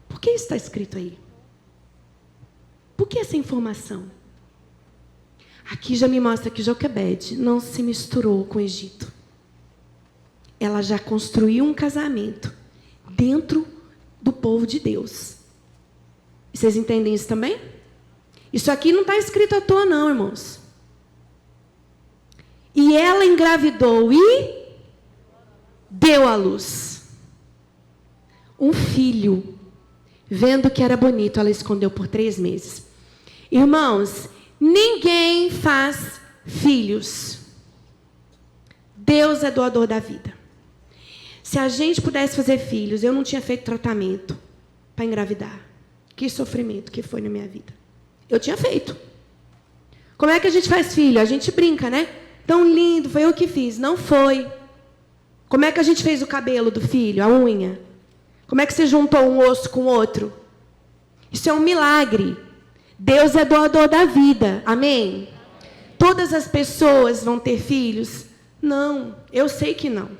Por que isso está escrito aí? Por que essa informação? Aqui já me mostra que Joquebede não se misturou com o Egito. Ela já construiu um casamento dentro do povo de Deus. Vocês entendem isso também? Isso aqui não está escrito à toa, não, irmãos. E ela engravidou e deu à luz um filho. Vendo que era bonito, ela escondeu por 3 meses. Irmãos, ninguém faz filhos. Deus é doador da vida. Se a gente pudesse fazer filhos, eu não tinha feito tratamento para engravidar. Que sofrimento que foi na minha vida. Eu tinha feito. Como é que a gente faz filho? A gente brinca, né? Tão lindo, foi eu que fiz. Não foi. Como é que a gente fez o cabelo do filho, a unha? Como é que você juntou um osso com o outro? Isso é um milagre. Deus é doador da vida. Amém? Todas as pessoas vão ter filhos? Não, eu sei que não.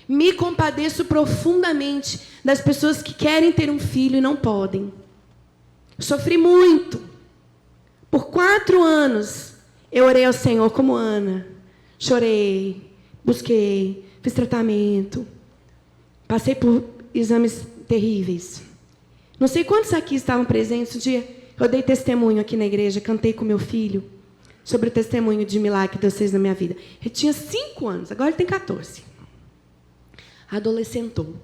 Me compadeço profundamente das pessoas que querem ter um filho e não podem. Sofri muito. Por 4 anos, eu orei ao Senhor como Ana. Chorei, busquei, fiz tratamento. Passei por exames terríveis. Não sei quantos aqui estavam presentes. Um dia, eu dei testemunho aqui na igreja, cantei com meu filho sobre o testemunho de milagre que Deus fez na minha vida. Ele tinha 5 anos, agora ele tem 14. Adolescentou,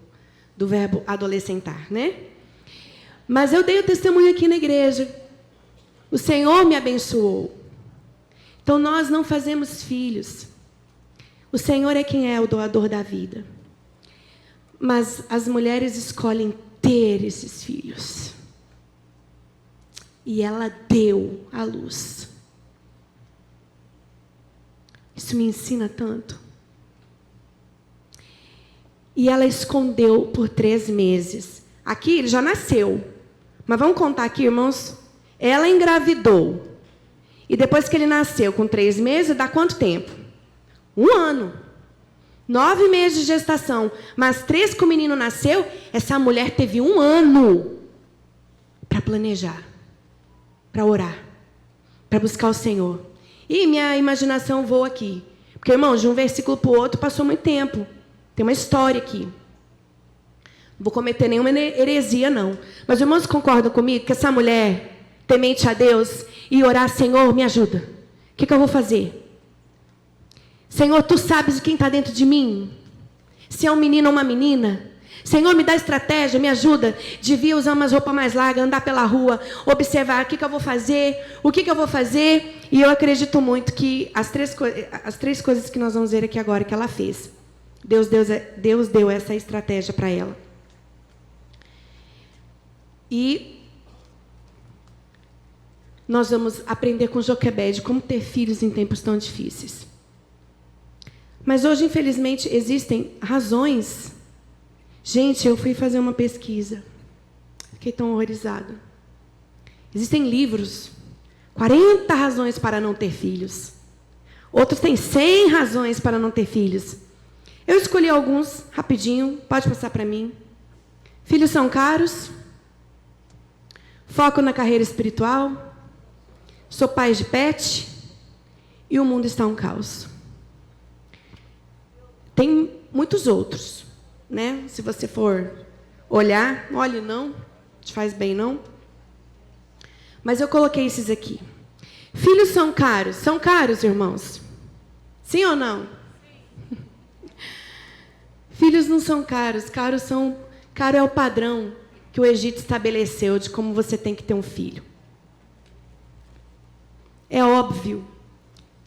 do verbo adolescentar, né? Mas eu dei o testemunho aqui na igreja. O Senhor me abençoou. Então, nós não fazemos filhos. O Senhor é quem é o doador da vida. Mas as mulheres escolhem ter esses filhos. E ela deu à luz. Isso me ensina tanto. E ela escondeu por 3 meses. Aqui ele já nasceu. Mas vamos contar aqui, irmãos. Ela engravidou. E depois que ele nasceu, com 3 meses, dá quanto tempo? 1 ano. 9 meses de gestação. Mas 3 que o menino nasceu, essa mulher teve 1 ano para planejar, para orar, para buscar o Senhor. E minha imaginação voa aqui. Porque, irmãos, de um versículo para o outro passou muito tempo. Tem uma história aqui. Não vou cometer nenhuma heresia, não. Mas, irmãos, concordam comigo que essa mulher, temente a Deus, e orar, Senhor, me ajuda. O que eu vou fazer? Senhor, tu sabes quem está dentro de mim? Se é um menino ou uma menina? Senhor, me dá estratégia, me ajuda. Devia usar umas roupas mais largas, andar pela rua, observar o que eu vou fazer, o que eu vou fazer. E eu acredito muito que as 3 coisas que nós vamos ver aqui agora que ela fez. Deus deu essa estratégia para ela. E nós vamos aprender com Joquebede como ter filhos em tempos tão difíceis. Mas hoje, infelizmente, existem razões. Gente, eu fui fazer uma pesquisa. Fiquei tão horrorizada. Existem livros. 40 razões para não ter filhos. Outros têm 100 razões para não ter filhos. Eu escolhi alguns, rapidinho. Pode passar para mim. Filhos são caros. Foco na carreira espiritual. Sou pai de pet. E o mundo está um caos. Tem muitos outros, né? Se você for olhar, olhe não, te faz bem não. Mas eu coloquei esses aqui. Filhos são caros. São caros, irmãos? Sim ou não? Sim. Filhos não são caros. Caro é o padrão que o Egito estabeleceu de como você tem que ter um filho. É óbvio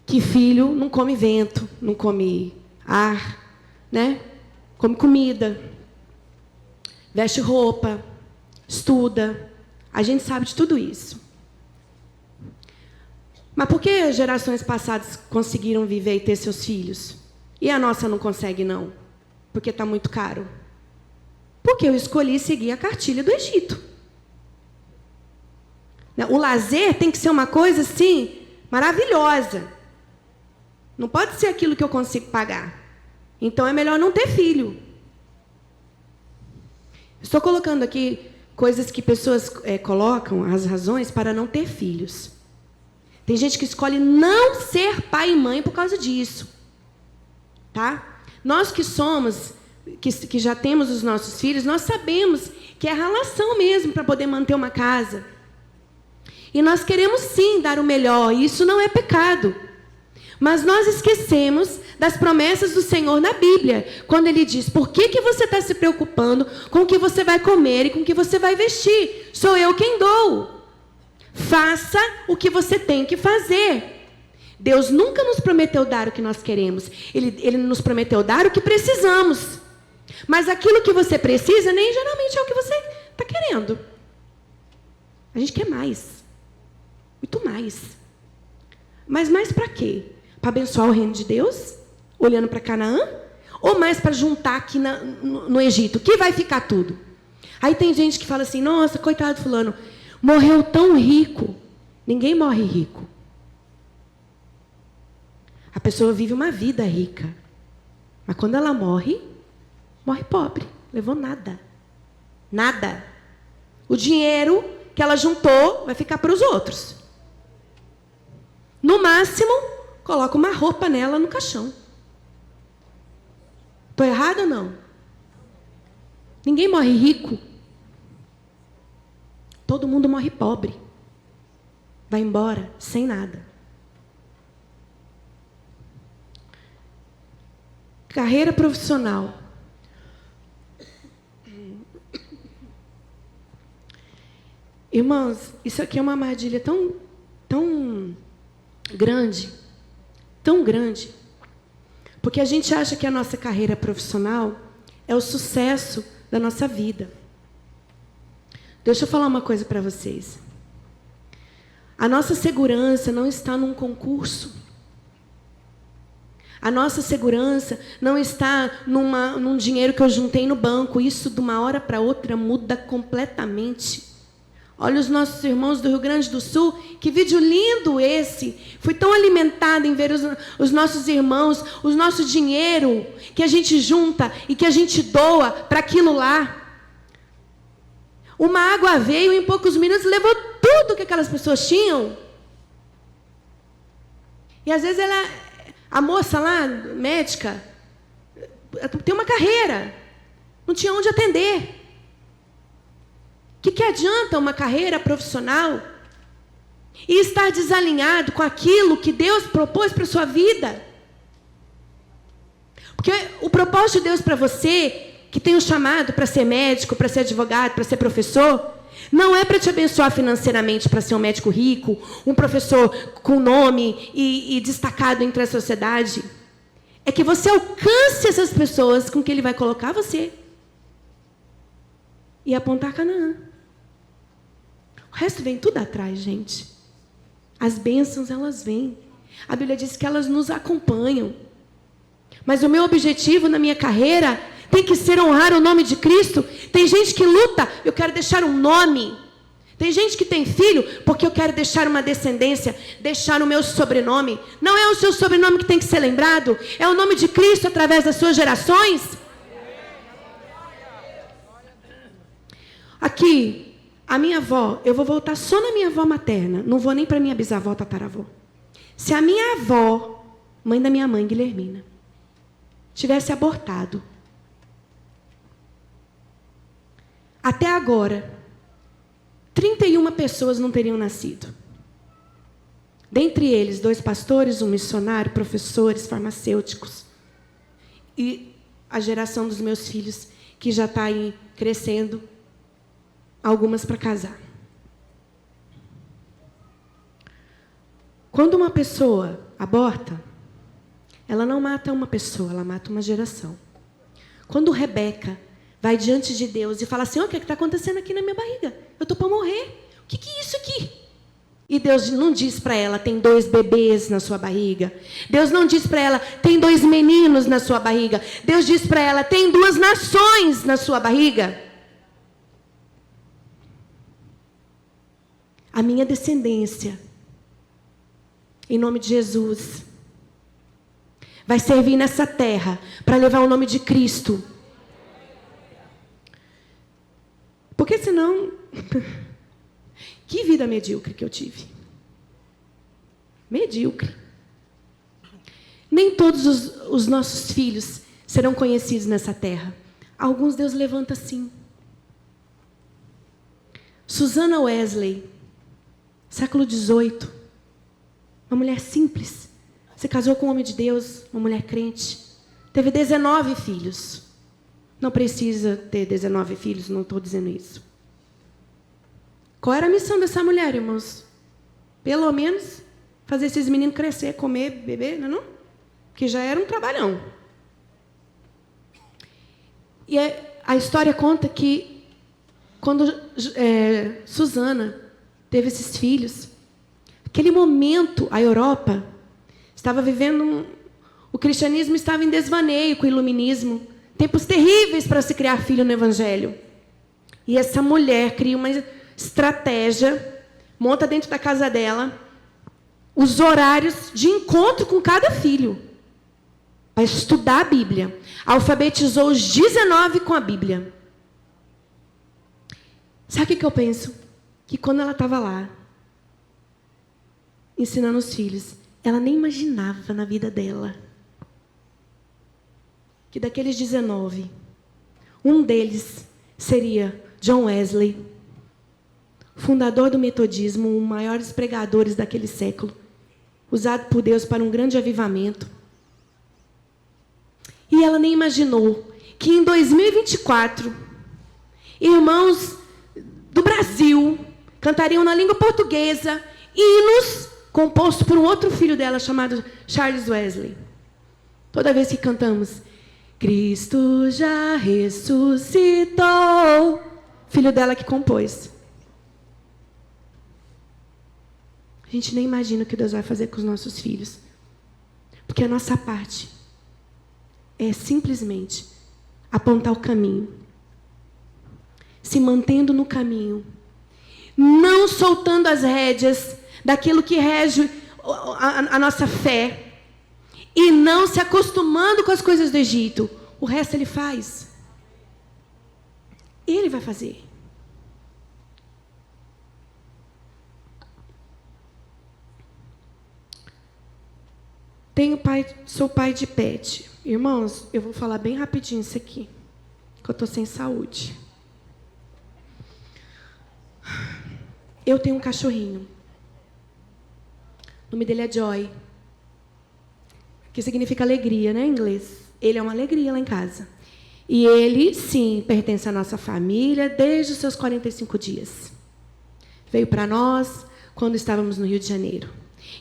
que filho não come vento, não come ar, né? Come comida, veste roupa, estuda. A gente sabe de tudo isso. Mas por que gerações passadas conseguiram viver e ter seus filhos? E a nossa não consegue, não? Porque está muito caro. Porque eu escolhi seguir a cartilha do Egito. O lazer tem que ser uma coisa, assim, maravilhosa. Não pode ser aquilo que eu consigo pagar. Então, é melhor não ter filho. Estou colocando aqui coisas que pessoas colocam, as razões para não ter filhos. Tem gente que escolhe não ser pai e mãe por causa disso. Tá? Nós que somos, que já temos os nossos filhos, nós sabemos que é relação mesmo para poder manter uma casa. E nós queremos sim dar o melhor, e isso não é pecado. Mas nós esquecemos das promessas do Senhor na Bíblia, quando Ele diz, por que você está se preocupando com o que você vai comer e com o que você vai vestir? Sou eu quem dou. Faça o que você tem que fazer. Deus nunca nos prometeu dar o que nós queremos. Ele nos prometeu dar o que precisamos. Mas aquilo que você precisa nem geralmente é o que você está querendo. A gente quer mais. Muito mais. Mas mais para quê? Para abençoar o reino de Deus? Olhando para Canaã? Ou mais para juntar aqui no Egito? Que vai ficar tudo? Aí tem gente que fala assim, nossa, coitado de fulano, morreu tão rico. Ninguém morre rico. A pessoa vive uma vida rica. Mas quando ela morre, morre pobre. Levou nada. Nada. O dinheiro que ela juntou vai ficar para os outros. No máximo, coloca uma roupa nela no caixão. Estou errado ou não? Ninguém morre rico. Todo mundo morre pobre. Vai embora sem nada. Carreira profissional. Irmãos, isso aqui é uma armadilha tão grande, porque a gente acha que a nossa carreira profissional é o sucesso da nossa vida. Deixa eu falar uma coisa para vocês. A nossa segurança não está num concurso. A nossa segurança não está num dinheiro que eu juntei no banco. Isso, de uma hora para outra, muda completamente. Olha os nossos irmãos do Rio Grande do Sul. Que vídeo lindo esse. Fui tão alimentada em ver os nossos irmãos, o nosso dinheiro que a gente junta e que a gente doa para aquilo lá. Uma água veio e em poucos minutos levou tudo que aquelas pessoas tinham. E às vezes a moça lá, médica, tem uma carreira. Não tinha onde atender. O que adianta uma carreira profissional e estar desalinhado com aquilo que Deus propôs para a sua vida? Porque o propósito de Deus para você, que tem um chamado para ser médico, para ser advogado, para ser professor, não é para te abençoar financeiramente, para ser um médico rico, um professor com nome e destacado entre a sociedade. É que você alcance essas pessoas com que Ele vai colocar você e apontar Canaã. O resto vem tudo atrás, gente. As bênçãos, elas vêm. A Bíblia diz que elas nos acompanham. Mas o meu objetivo na minha carreira tem que ser honrar o nome de Cristo. Tem gente que luta, eu quero deixar um nome. Tem gente que tem filho, porque eu quero deixar uma descendência, deixar o meu sobrenome. Não é o seu sobrenome que tem que ser lembrado, é o nome de Cristo através das suas gerações. Aqui, a minha avó, eu vou voltar só na minha avó materna, não vou nem para minha bisavó, tataravó. Se a minha avó, mãe da minha mãe, Guilhermina, tivesse abortado, até agora, 31 pessoas não teriam nascido. Dentre eles, 2 pastores, um missionário, professores, farmacêuticos. E a geração dos meus filhos, que já está aí crescendo, algumas para casar. Quando uma pessoa aborta, ela não mata uma pessoa, ela mata uma geração. Quando Rebeca vai diante de Deus e fala assim, o que está acontecendo aqui na minha barriga? Eu estou para morrer. O que é isso aqui? E Deus não diz para ela, tem 2 bebês na sua barriga. Deus não diz para ela, tem 2 meninos na sua barriga. Deus diz para ela, tem 2 nações na sua barriga. A minha descendência, em nome de Jesus, vai servir nessa terra para levar o nome de Cristo. Porque senão, que vida medíocre que eu tive. Medíocre. Nem todos os nossos filhos serão conhecidos nessa terra. Alguns Deus levanta assim. Susana Wesley, século XVIII, uma mulher simples, se casou com um homem de Deus, uma mulher crente, teve 19 filhos. Não precisa ter 19 filhos, não estou dizendo isso. Qual era a missão dessa mulher, irmãos? Pelo menos fazer esses meninos crescer, comer, beber, não é não? Que já era um trabalhão. E a história conta que, quando Susana teve esses filhos, naquele momento, a Europa estava vivendo... O cristianismo estava em desvaneio com o iluminismo. Tempos terríveis para se criar filho no Evangelho. E essa mulher cria uma estratégia, monta dentro da casa dela os horários de encontro com cada filho, para estudar a Bíblia. Alfabetizou os 19 com a Bíblia. Sabe o que eu penso? Que quando ela estava lá, ensinando os filhos, ela nem imaginava na vida dela que daqueles 19, um deles seria John Wesley, fundador do metodismo, um dos maiores pregadores daquele século, usado por Deus para um grande avivamento. E ela nem imaginou que em 2024, irmãos do Brasil cantariam na língua portuguesa hinos compostos por um outro filho dela chamado Charles Wesley. Toda vez que cantamos, Cristo já ressuscitou, filho dela que compôs. A gente nem imagina o que Deus vai fazer com os nossos filhos. Porque a nossa parte é simplesmente apontar o caminho, se mantendo no caminho, não soltando as rédeas daquilo que rege a nossa fé, e não se acostumando com as coisas do Egito. O resto ele faz. Ele vai fazer. Sou pai de pet. Irmãos, eu vou falar bem rapidinho isso aqui, que eu estou sem saúde. Eu tenho um cachorrinho. O nome dele é Joy, que significa alegria, né, em inglês. Ele é uma alegria lá em casa. E ele, sim, pertence à nossa família desde os seus 45 dias. Veio para nós quando estávamos no Rio de Janeiro.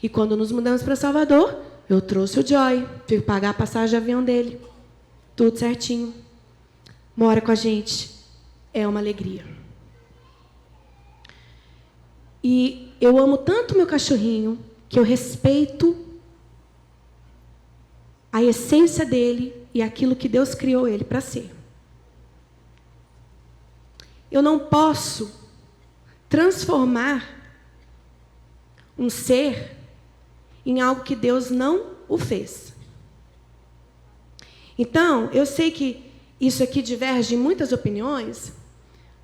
E quando nos mudamos para Salvador, eu trouxe o Joy. Tive que pagar a passagem de avião dele. Tudo certinho. Mora com a gente. É uma alegria. E eu amo tanto meu cachorrinho que eu respeito a essência dele e aquilo que Deus criou ele para ser. Eu não posso transformar um ser em algo que Deus não o fez. Então, eu sei que isso aqui diverge em muitas opiniões,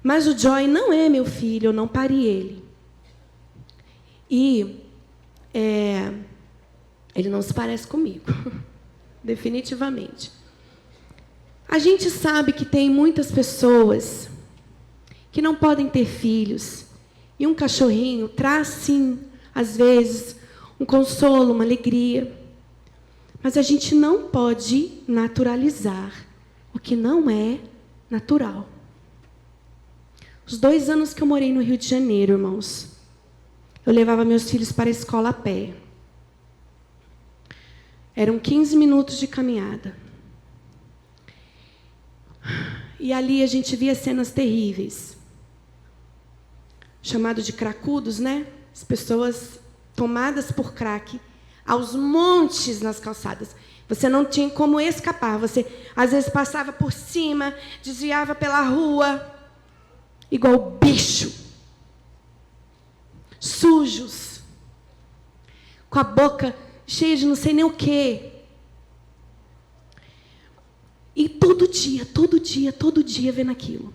mas o Joy não é meu filho, eu não pari ele. E ele não se parece comigo. Definitivamente. A gente sabe que tem muitas pessoas que não podem ter filhos. E um cachorrinho traz, sim, às vezes, um consolo, uma alegria. Mas a gente não pode naturalizar o que não é natural. Os 2 anos que eu morei no Rio de Janeiro, irmãos, eu levava meus filhos para a escola a pé. Eram 15 minutos de caminhada. E ali a gente via cenas terríveis. Chamado de cracudos, né? As pessoas tomadas por crack, aos montes nas calçadas. Você não tinha como escapar. Você, às vezes, passava por cima, desviava pela rua, igual bicho. Sujos. Com a boca cheia de não sei nem o quê. E todo dia vendo aquilo.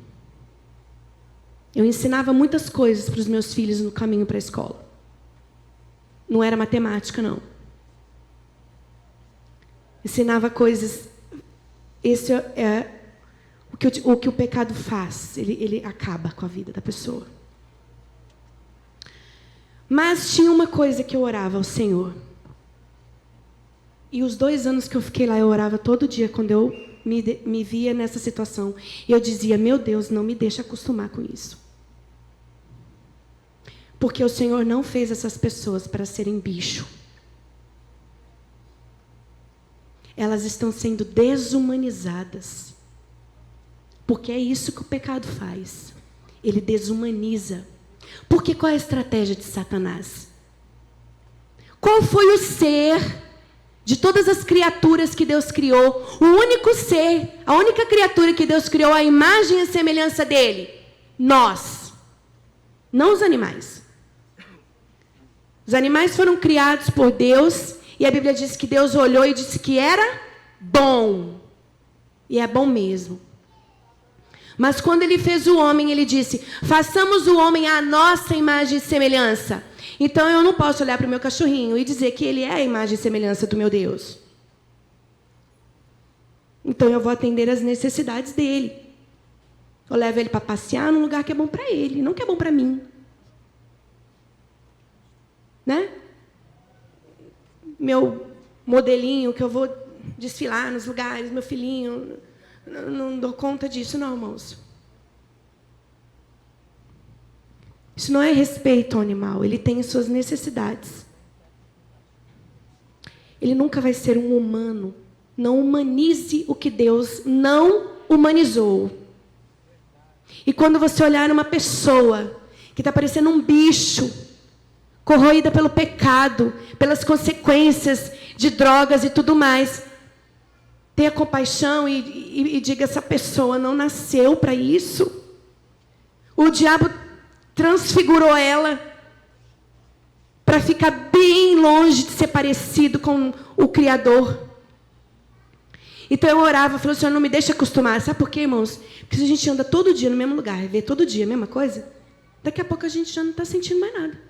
Eu ensinava muitas coisas para os meus filhos no caminho para a escola. Não era matemática, não. Ensinava coisas... Esse é o que o pecado faz. Ele acaba com a vida da pessoa. Mas tinha uma coisa que eu orava ao Senhor. E os 2 anos que eu fiquei lá, eu orava todo dia quando eu me via nessa situação. E eu dizia, meu Deus, não me deixe acostumar com isso. Porque o Senhor não fez essas pessoas para serem bicho. Elas estão sendo desumanizadas. Porque é isso que o pecado faz. Ele desumaniza. Porque qual é a estratégia de Satanás? Qual foi o ser de todas as criaturas que Deus criou? O único ser, a única criatura que Deus criou à imagem e semelhança dele? Nós. Não os animais. Os animais foram criados por Deus e a Bíblia diz que Deus olhou e disse que era bom. E é bom mesmo. Mas quando ele fez o homem, ele disse, façamos o homem à nossa imagem e semelhança. Então eu não posso olhar para o meu cachorrinho e dizer que ele é a imagem e semelhança do meu Deus. Então eu vou atender às necessidades dele. Eu levo ele para passear num lugar que é bom para ele, não que é bom para mim. Né? Meu modelinho que eu vou desfilar nos lugares, meu filhinho, não dou conta disso não, irmãos. Isso não é respeito ao animal, ele tem suas necessidades. Ele nunca vai ser um humano. Não humanize o que Deus não humanizou. E quando você olhar uma pessoa que está parecendo um bicho, corroída pelo pecado, pelas consequências de drogas e tudo mais, tenha compaixão e diga, essa pessoa não nasceu para isso. O diabo transfigurou ela para ficar bem longe de ser parecido com o Criador. Então eu orava, falei, Senhor, não me deixa acostumar. Sabe por quê, irmãos? Porque se a gente anda todo dia no mesmo lugar, vê todo dia a mesma coisa, daqui a pouco a gente já não está sentindo mais nada.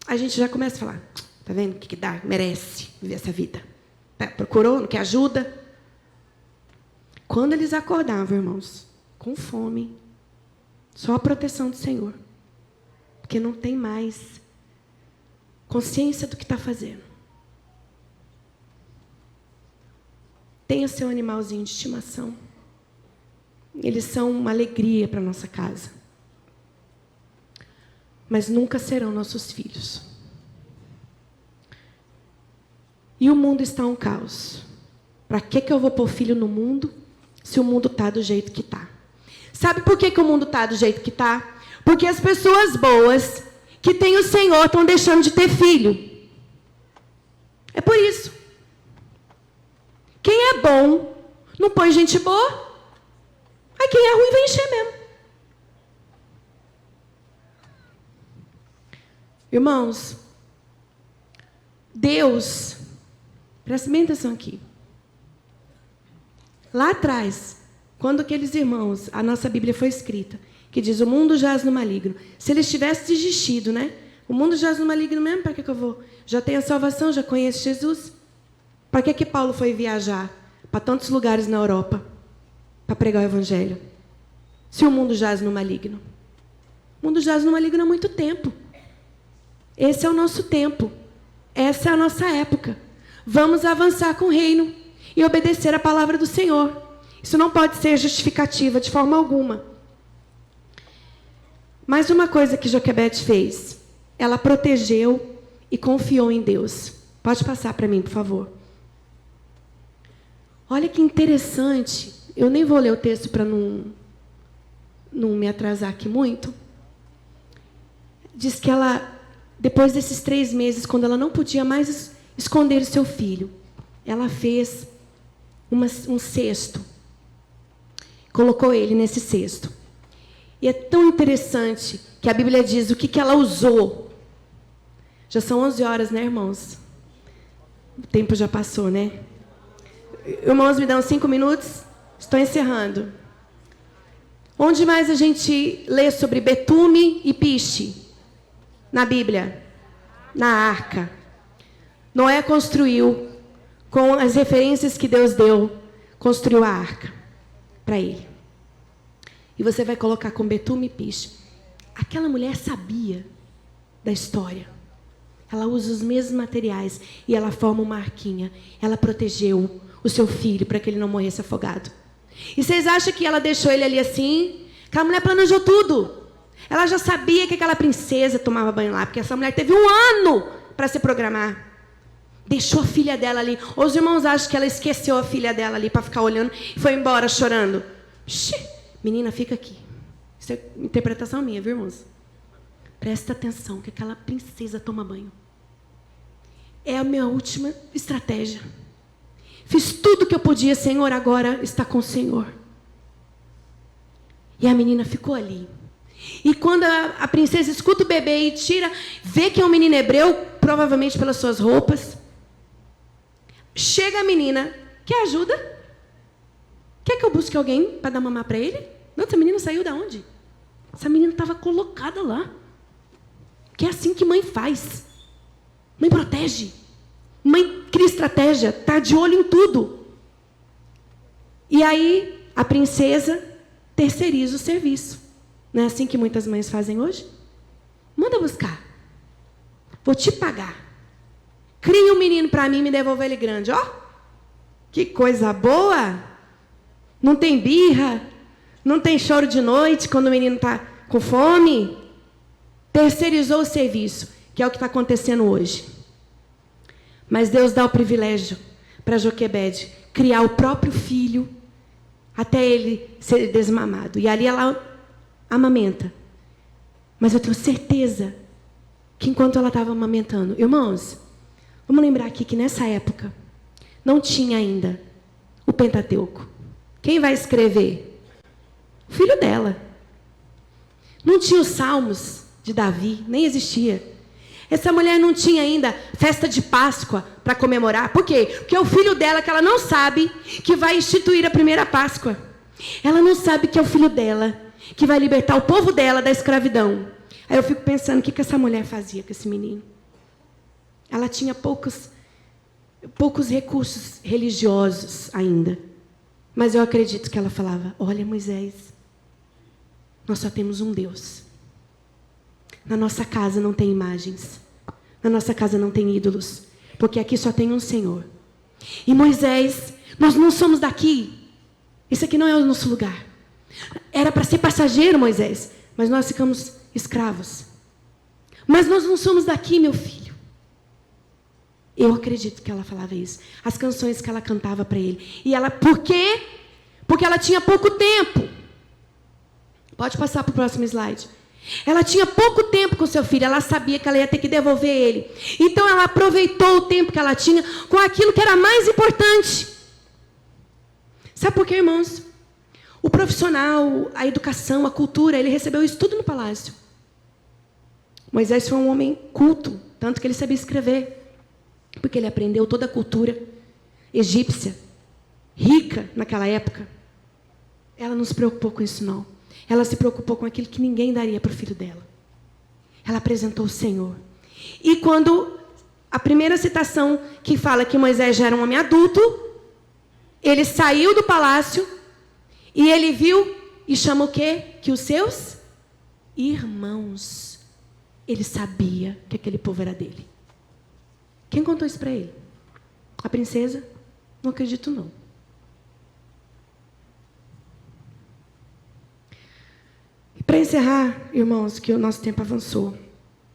A gente já começa a falar, tá vendo o que dá? Merece viver essa vida. Procurou, não quer ajuda? Quando eles acordavam, irmãos, com fome, só a proteção do Senhor. Porque não tem mais consciência do que está fazendo. Tenha seu animalzinho de estimação. Eles são uma alegria para a nossa casa. Mas nunca serão nossos filhos. E o mundo está um caos. Para que eu vou pôr filho no mundo se o mundo está do jeito que está? Sabe por que o mundo está do jeito que está? Porque as pessoas boas que têm o Senhor estão deixando de ter filho. É por isso. Quem é bom não põe gente boa. Aí quem é ruim vai encher mesmo. Irmãos, Deus, presta bem atenção aqui. Lá atrás, quando aqueles irmãos, a nossa Bíblia foi escrita, que diz, o mundo jaz no maligno. Se eles tivessem desistido, né? O mundo jaz no maligno mesmo, para que eu vou? Já tenho a salvação, já conheço Jesus. Para que Paulo foi viajar para tantos lugares na Europa para pregar o Evangelho? Se o mundo jaz no maligno. O mundo jaz no maligno há muito tempo. Esse é o nosso tempo. Essa é a nossa época. Vamos avançar com o reino e obedecer a palavra do Senhor. Isso não pode ser justificativa de forma alguma. Mais uma coisa que Joquebede fez. Ela protegeu e confiou em Deus. Pode passar para mim, por favor. Olha que interessante. Eu nem vou ler o texto para não me atrasar aqui muito. Diz que ela, depois desses 3 meses, quando ela não podia mais esconder o seu filho, ela fez um cesto. Colocou ele nesse cesto. E é tão interessante que a Bíblia diz o que ela usou. Já são 11 horas, né, irmãos? O tempo já passou, né? Irmãos, me dão 5 minutos? Estou encerrando. Onde mais a gente lê sobre betume e piche? Na Bíblia. Na arca. Noé construiu, com as referências que Deus deu, construiu a arca para ele. E você vai colocar com betume e piche. Aquela mulher sabia da história. Ela usa os mesmos materiais e ela forma uma arquinha. Ela protegeu o seu filho para que ele não morresse afogado. E vocês acham que ela deixou ele ali assim? Aquela mulher planejou tudo. Ela já sabia que aquela princesa tomava banho lá, porque essa mulher teve 1 ano para se programar. Deixou a filha dela ali. Os irmãos acham que ela esqueceu a filha dela ali para ficar olhando e foi embora chorando. Menina, fica aqui. Isso é interpretação minha, viu, irmãos? Presta atenção que aquela princesa toma banho. É a minha última estratégia. Fiz tudo o que eu podia, Senhor, agora está com o Senhor. E a menina ficou ali. E quando a princesa escuta o bebê e tira, vê que é um menino hebreu, provavelmente pelas suas roupas, chega a menina, quer ajuda? Quer que eu busque alguém para dar mamar para ele? Não, essa menina saiu da onde? Essa menina estava colocada lá. Que é assim que mãe faz. Mãe protege. Mãe cria estratégia, está de olho em tudo. E aí a princesa terceiriza o serviço. Não é assim que muitas mães fazem hoje? Manda buscar. Vou te pagar. Cria um menino para mim e me devolva ele grande. Ó, que coisa boa. Não tem birra. Não tem choro de noite quando o menino está com fome. Terceirizou o serviço, que é o que está acontecendo hoje. Mas Deus dá o privilégio para Joquebede criar o próprio filho até ele ser desmamado. E ali ela amamenta. Mas eu tenho certeza que enquanto ela estava amamentando... Irmãos, vamos lembrar aqui que nessa época não tinha ainda o Pentateuco. Quem vai escrever? O filho dela. Não tinha os Salmos de Davi, nem existia. Essa mulher não tinha ainda festa de Páscoa para comemorar. Por quê? Porque é o filho dela que ela não sabe que vai instituir a primeira Páscoa. Ela não sabe que é o filho dela que vai libertar o povo dela da escravidão. Aí eu fico pensando, o que essa mulher fazia com esse menino? Ela tinha poucos recursos religiosos ainda. Mas eu acredito que ela falava, olha, Moisés, nós só temos um Deus. Na nossa casa não tem imagens. Na nossa casa não tem ídolos. Porque aqui só tem um Senhor. E Moisés, nós não somos daqui. Esse aqui não é o nosso lugar. Era para ser passageiro, Moisés. Mas nós ficamos escravos. Mas nós não somos daqui, meu filho. Eu acredito que ela falava isso. As canções que ela cantava para ele. E ela, por quê? Porque ela tinha pouco tempo. Pode passar para o próximo slide. Ela tinha pouco tempo com seu filho. Ela sabia que ela ia ter que devolver ele. Então ela aproveitou o tempo que ela tinha com aquilo que era mais importante. Sabe por quê, irmãos? O profissional, a educação, a cultura, ele recebeu isso tudo no palácio. Moisés foi um homem culto, tanto que ele sabia escrever. Porque ele aprendeu toda a cultura egípcia, rica naquela época. Ela não se preocupou com isso, não. Ela se preocupou com aquilo que ninguém daria para o filho dela. Ela apresentou o Senhor. E quando a primeira citação que fala que Moisés já era um homem adulto, ele saiu do palácio e ele viu e chama o quê? Que os seus irmãos, ele sabia que aquele povo era dele. Quem contou isso para ele? A princesa? Não acredito, não. E para encerrar, irmãos, que o nosso tempo avançou.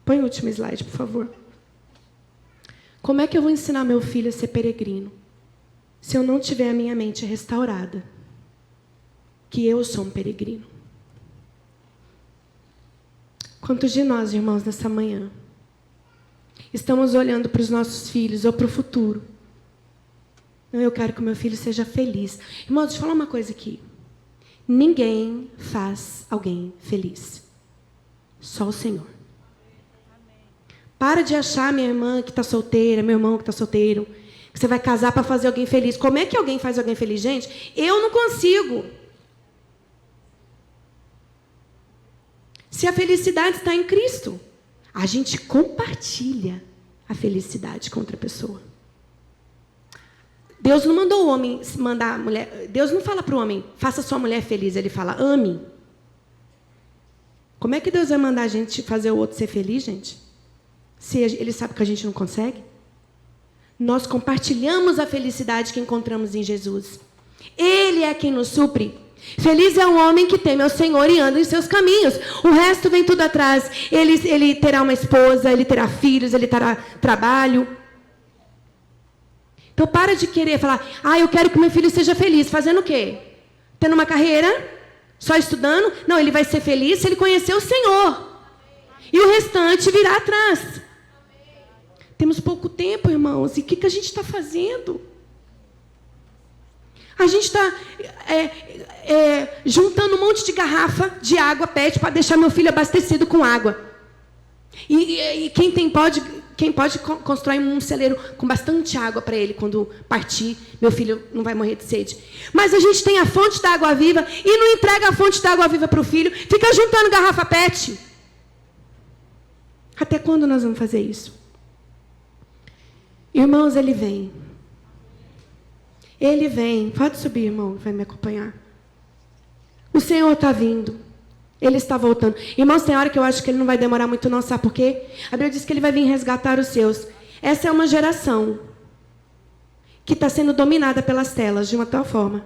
Põe o último slide, por favor. Como é que eu vou ensinar meu filho a ser peregrino se eu não tiver a minha mente restaurada? Que eu sou um peregrino. Quantos de nós, irmãos, nessa manhã, estamos olhando para os nossos filhos ou para o futuro? Não, eu quero que o meu filho seja feliz. Irmãos, deixa eu falar uma coisa aqui. Ninguém faz alguém feliz. Só o Senhor. Para de achar, minha irmã que está solteira, meu irmão que está solteiro, que você vai casar para fazer alguém feliz. Como é que alguém faz alguém feliz, gente? Eu não consigo. Se a felicidade está em Cristo, a gente compartilha a felicidade com outra pessoa. Deus não mandou o homem mandar a mulher. Deus não fala para o homem, faça sua mulher feliz. Ele fala, ame. Como é que Deus vai mandar a gente fazer o outro ser feliz, gente? Se ele sabe que a gente não consegue? Nós compartilhamos a felicidade que encontramos em Jesus. Ele é quem nos supre. Feliz é o homem que teme ao Senhor e anda em seus caminhos. O resto vem tudo atrás. Ele terá uma esposa, ele terá filhos, ele terá trabalho. Então para de querer falar, eu quero que meu filho seja feliz. Fazendo o quê? Tendo uma carreira? Só estudando? Não, ele vai ser feliz se ele conhecer o Senhor. E o restante virá atrás. Temos pouco tempo, irmãos. E o que a gente está fazendo? A gente está juntando um monte de garrafa de água PET para deixar meu filho abastecido com água. E quem pode constrói um celeiro com bastante água para ele quando partir, meu filho não vai morrer de sede. Mas a gente tem a fonte da água viva e não entrega a fonte da água viva para o filho, fica juntando garrafa PET. Até quando nós vamos fazer isso? Irmãos, ele vem. Ele vem. Pode subir, irmão, vai me acompanhar. O Senhor está vindo. Ele está voltando. Irmãos, tem hora que eu acho que ele não vai demorar muito não, sabe por quê? A Bíblia diz que ele vai vir resgatar os seus. Essa é uma geração que está sendo dominada pelas telas de uma tal forma.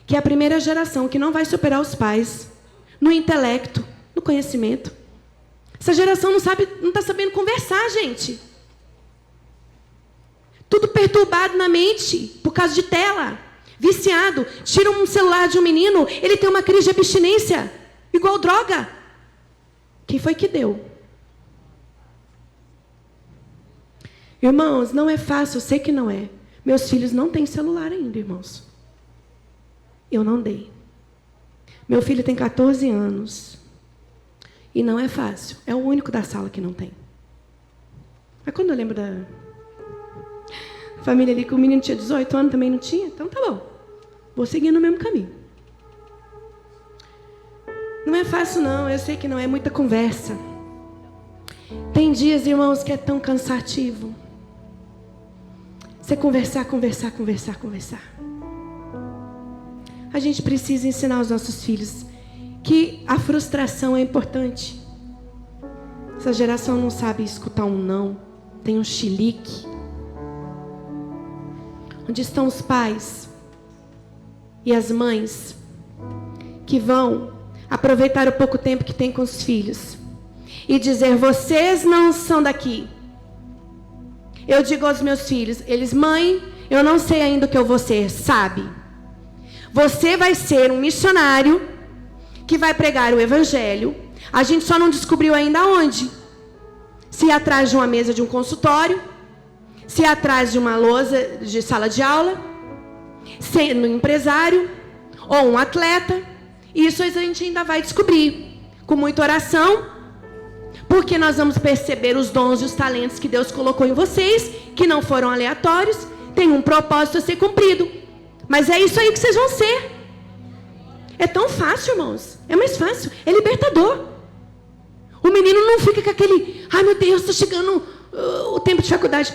Que é a primeira geração que não vai superar os pais no intelecto, no conhecimento. Essa geração não está sabendo conversar, gente. Tudo perturbado na mente por causa de tela. Viciado. Tira um celular de um menino, ele tem uma crise de abstinência. Igual droga. Quem foi que deu? Irmãos, não é fácil, eu sei que não é. Meus filhos não têm celular ainda, irmãos. Eu não dei. Meu filho tem 14 anos. E não é fácil. É o único da sala que não tem. Mas quando eu lembro da família ali que o menino tinha 18 anos, também não tinha, então tá bom. Vou seguir no mesmo caminho. Não é fácil não, eu sei que não é muita conversa. Tem dias, irmãos, que é tão cansativo. Você conversar. A gente precisa ensinar aos nossos filhos que a frustração é importante. Essa geração não sabe escutar um não, tem um chilique. Onde estão os pais e as mães que vão aproveitar o pouco tempo que tem com os filhos e dizer, vocês não são daqui. Eu digo aos meus filhos, eles, mãe, eu não sei ainda o que eu vou ser, sabe? Você vai ser um missionário que vai pregar o evangelho. A gente só não descobriu ainda onde. Se atrás de uma mesa de um consultório, se atrás de uma lousa de sala de aula, sendo um empresário ou um atleta. Isso a gente ainda vai descobrir. Com muita oração, porque nós vamos perceber os dons e os talentos que Deus colocou em vocês, que não foram aleatórios, tem um propósito a ser cumprido. Mas é isso aí que vocês vão ser. É tão fácil, irmãos. É mais fácil. É libertador. O menino não fica com aquele, ai meu Deus, está chegando o tempo de faculdade.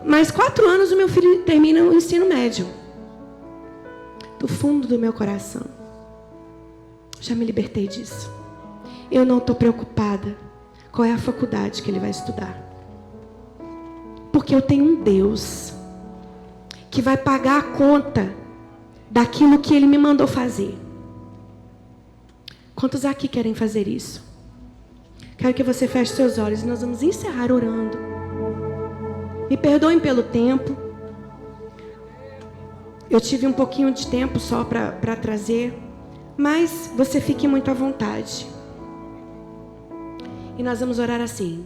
Mais 4 anos o meu filho termina o ensino médio. Do fundo do meu coração, já me libertei disso. Eu não estou preocupada qual é a faculdade que ele vai estudar. Porque eu tenho um Deus que vai pagar a conta daquilo que Ele me mandou fazer. Quantos aqui querem fazer isso? Quero que você feche seus olhos e nós vamos encerrar orando. Me perdoem pelo tempo. Eu tive um pouquinho de tempo só para trazer, mas você fique muito à vontade. E nós vamos orar assim.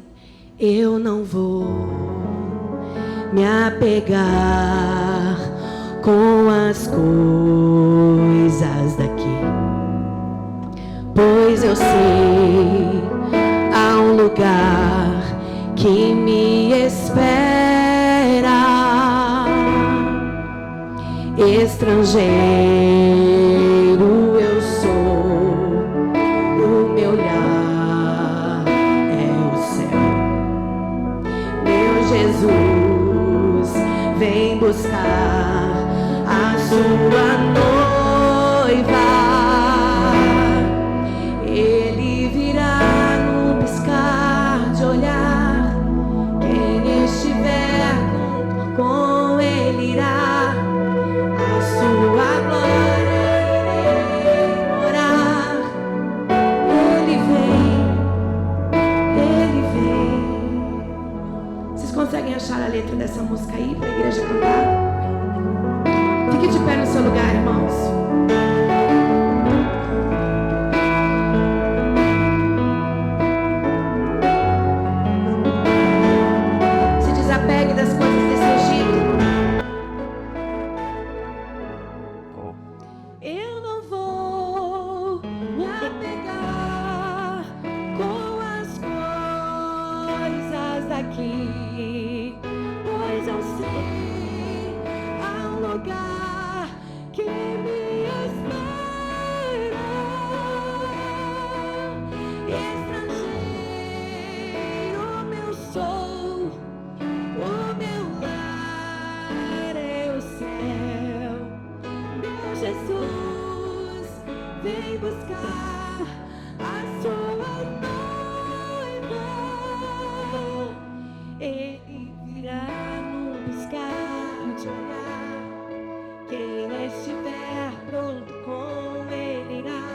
Eu não vou me apegar com as coisas daqui, pois eu sei há um lugar que me espera. Estrangeiro eu sou, o meu olhar é o céu. Meu Jesus vem buscar a sua noiva. Ele virá no piscar de olhar. Quem estiver com ele irá. A sua glória navegar com as coisas daqui, pois eu sei há um lugar que me espera. Estrangeiro meu sou, o meu lar é o céu. Meu Jesus vem buscar a sua noiva. Ele virá no buscar de olhar. Quem estiver pronto com ele irá.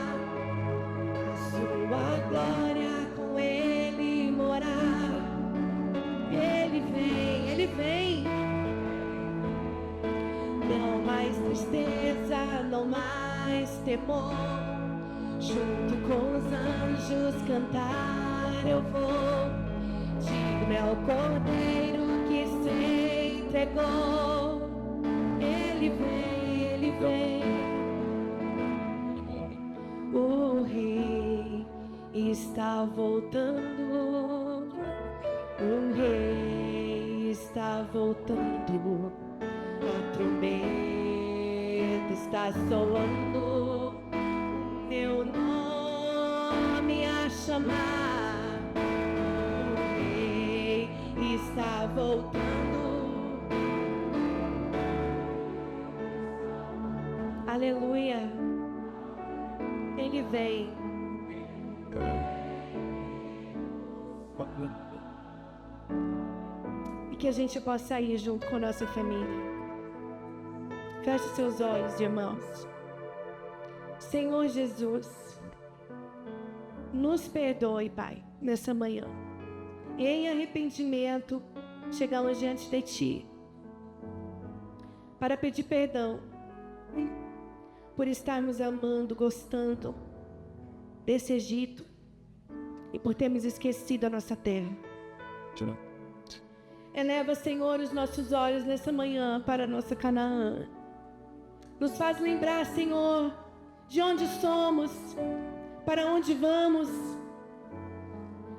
A sua glória com ele morar. Ele vem. Não mais tristeza, não mais temor. Junto com os anjos cantar eu vou. Digno é o Cordeiro que se entregou. Ele vem. O Rei está voltando. O Rei está voltando. A trombeta está soando. Meu nome a chamar. O Rei está voltando. Aleluia. Ele vem. E que a gente possa ir junto com a nossa família. Feche seus olhos, irmãos. Senhor Jesus, nos perdoe, Pai, nessa manhã. Em arrependimento, chegamos diante de Ti para pedir perdão por estarmos amando, gostando desse Egito e por termos esquecido a nossa terra. Eleva, Senhor, os nossos olhos nessa manhã para a nossa Canaã. Nos faz lembrar, Senhor, de onde somos, para onde vamos.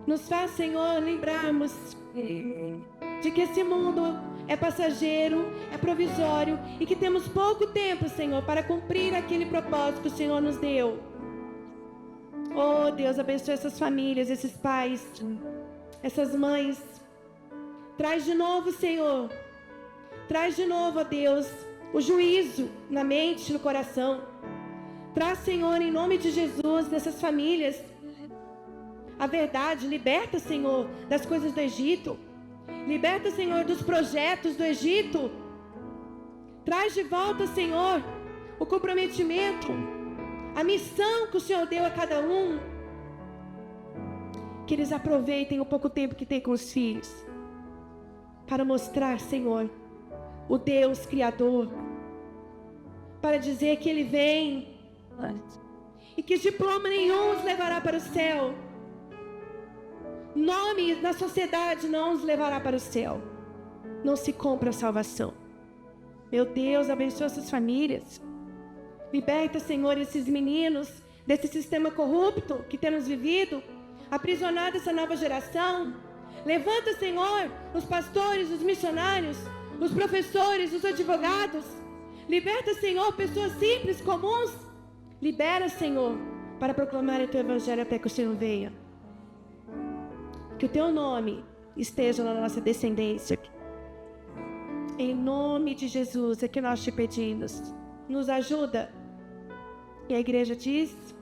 Nos faz, Senhor, lembrarmos de que esse mundo é passageiro, é provisório e que temos pouco tempo, Senhor, para cumprir aquele propósito que o Senhor nos deu. Oh, Deus, abençoe essas famílias, esses pais, essas mães. Traz de novo, Senhor. Traz de novo, ó Deus, o juízo na mente, no coração. Traz, Senhor, em nome de Jesus, nessas famílias, a verdade. Liberta, Senhor, das coisas do Egito. Liberta, Senhor, dos projetos do Egito. Traz de volta, Senhor, o comprometimento, a missão que o Senhor deu a cada um. Que eles aproveitem o pouco tempo que tem com os filhos para mostrar, Senhor, o Deus Criador, para dizer que Ele vem e que diploma nenhum os levará para o céu. Nome na sociedade não os levará para o céu. Não se compra a salvação. Meu Deus, abençoa essas famílias. Liberta, Senhor, esses meninos desse sistema corrupto que temos vivido, aprisionado essa nova geração. Levanta, Senhor, os pastores, os missionários, os professores, os advogados. Liberta, Senhor, pessoas simples, comuns. Libera, Senhor, para proclamar o Teu Evangelho até que o Senhor venha. Que o Teu nome esteja na nossa descendência. Em nome de Jesus é que nós te pedimos. Nos ajuda. E a igreja diz...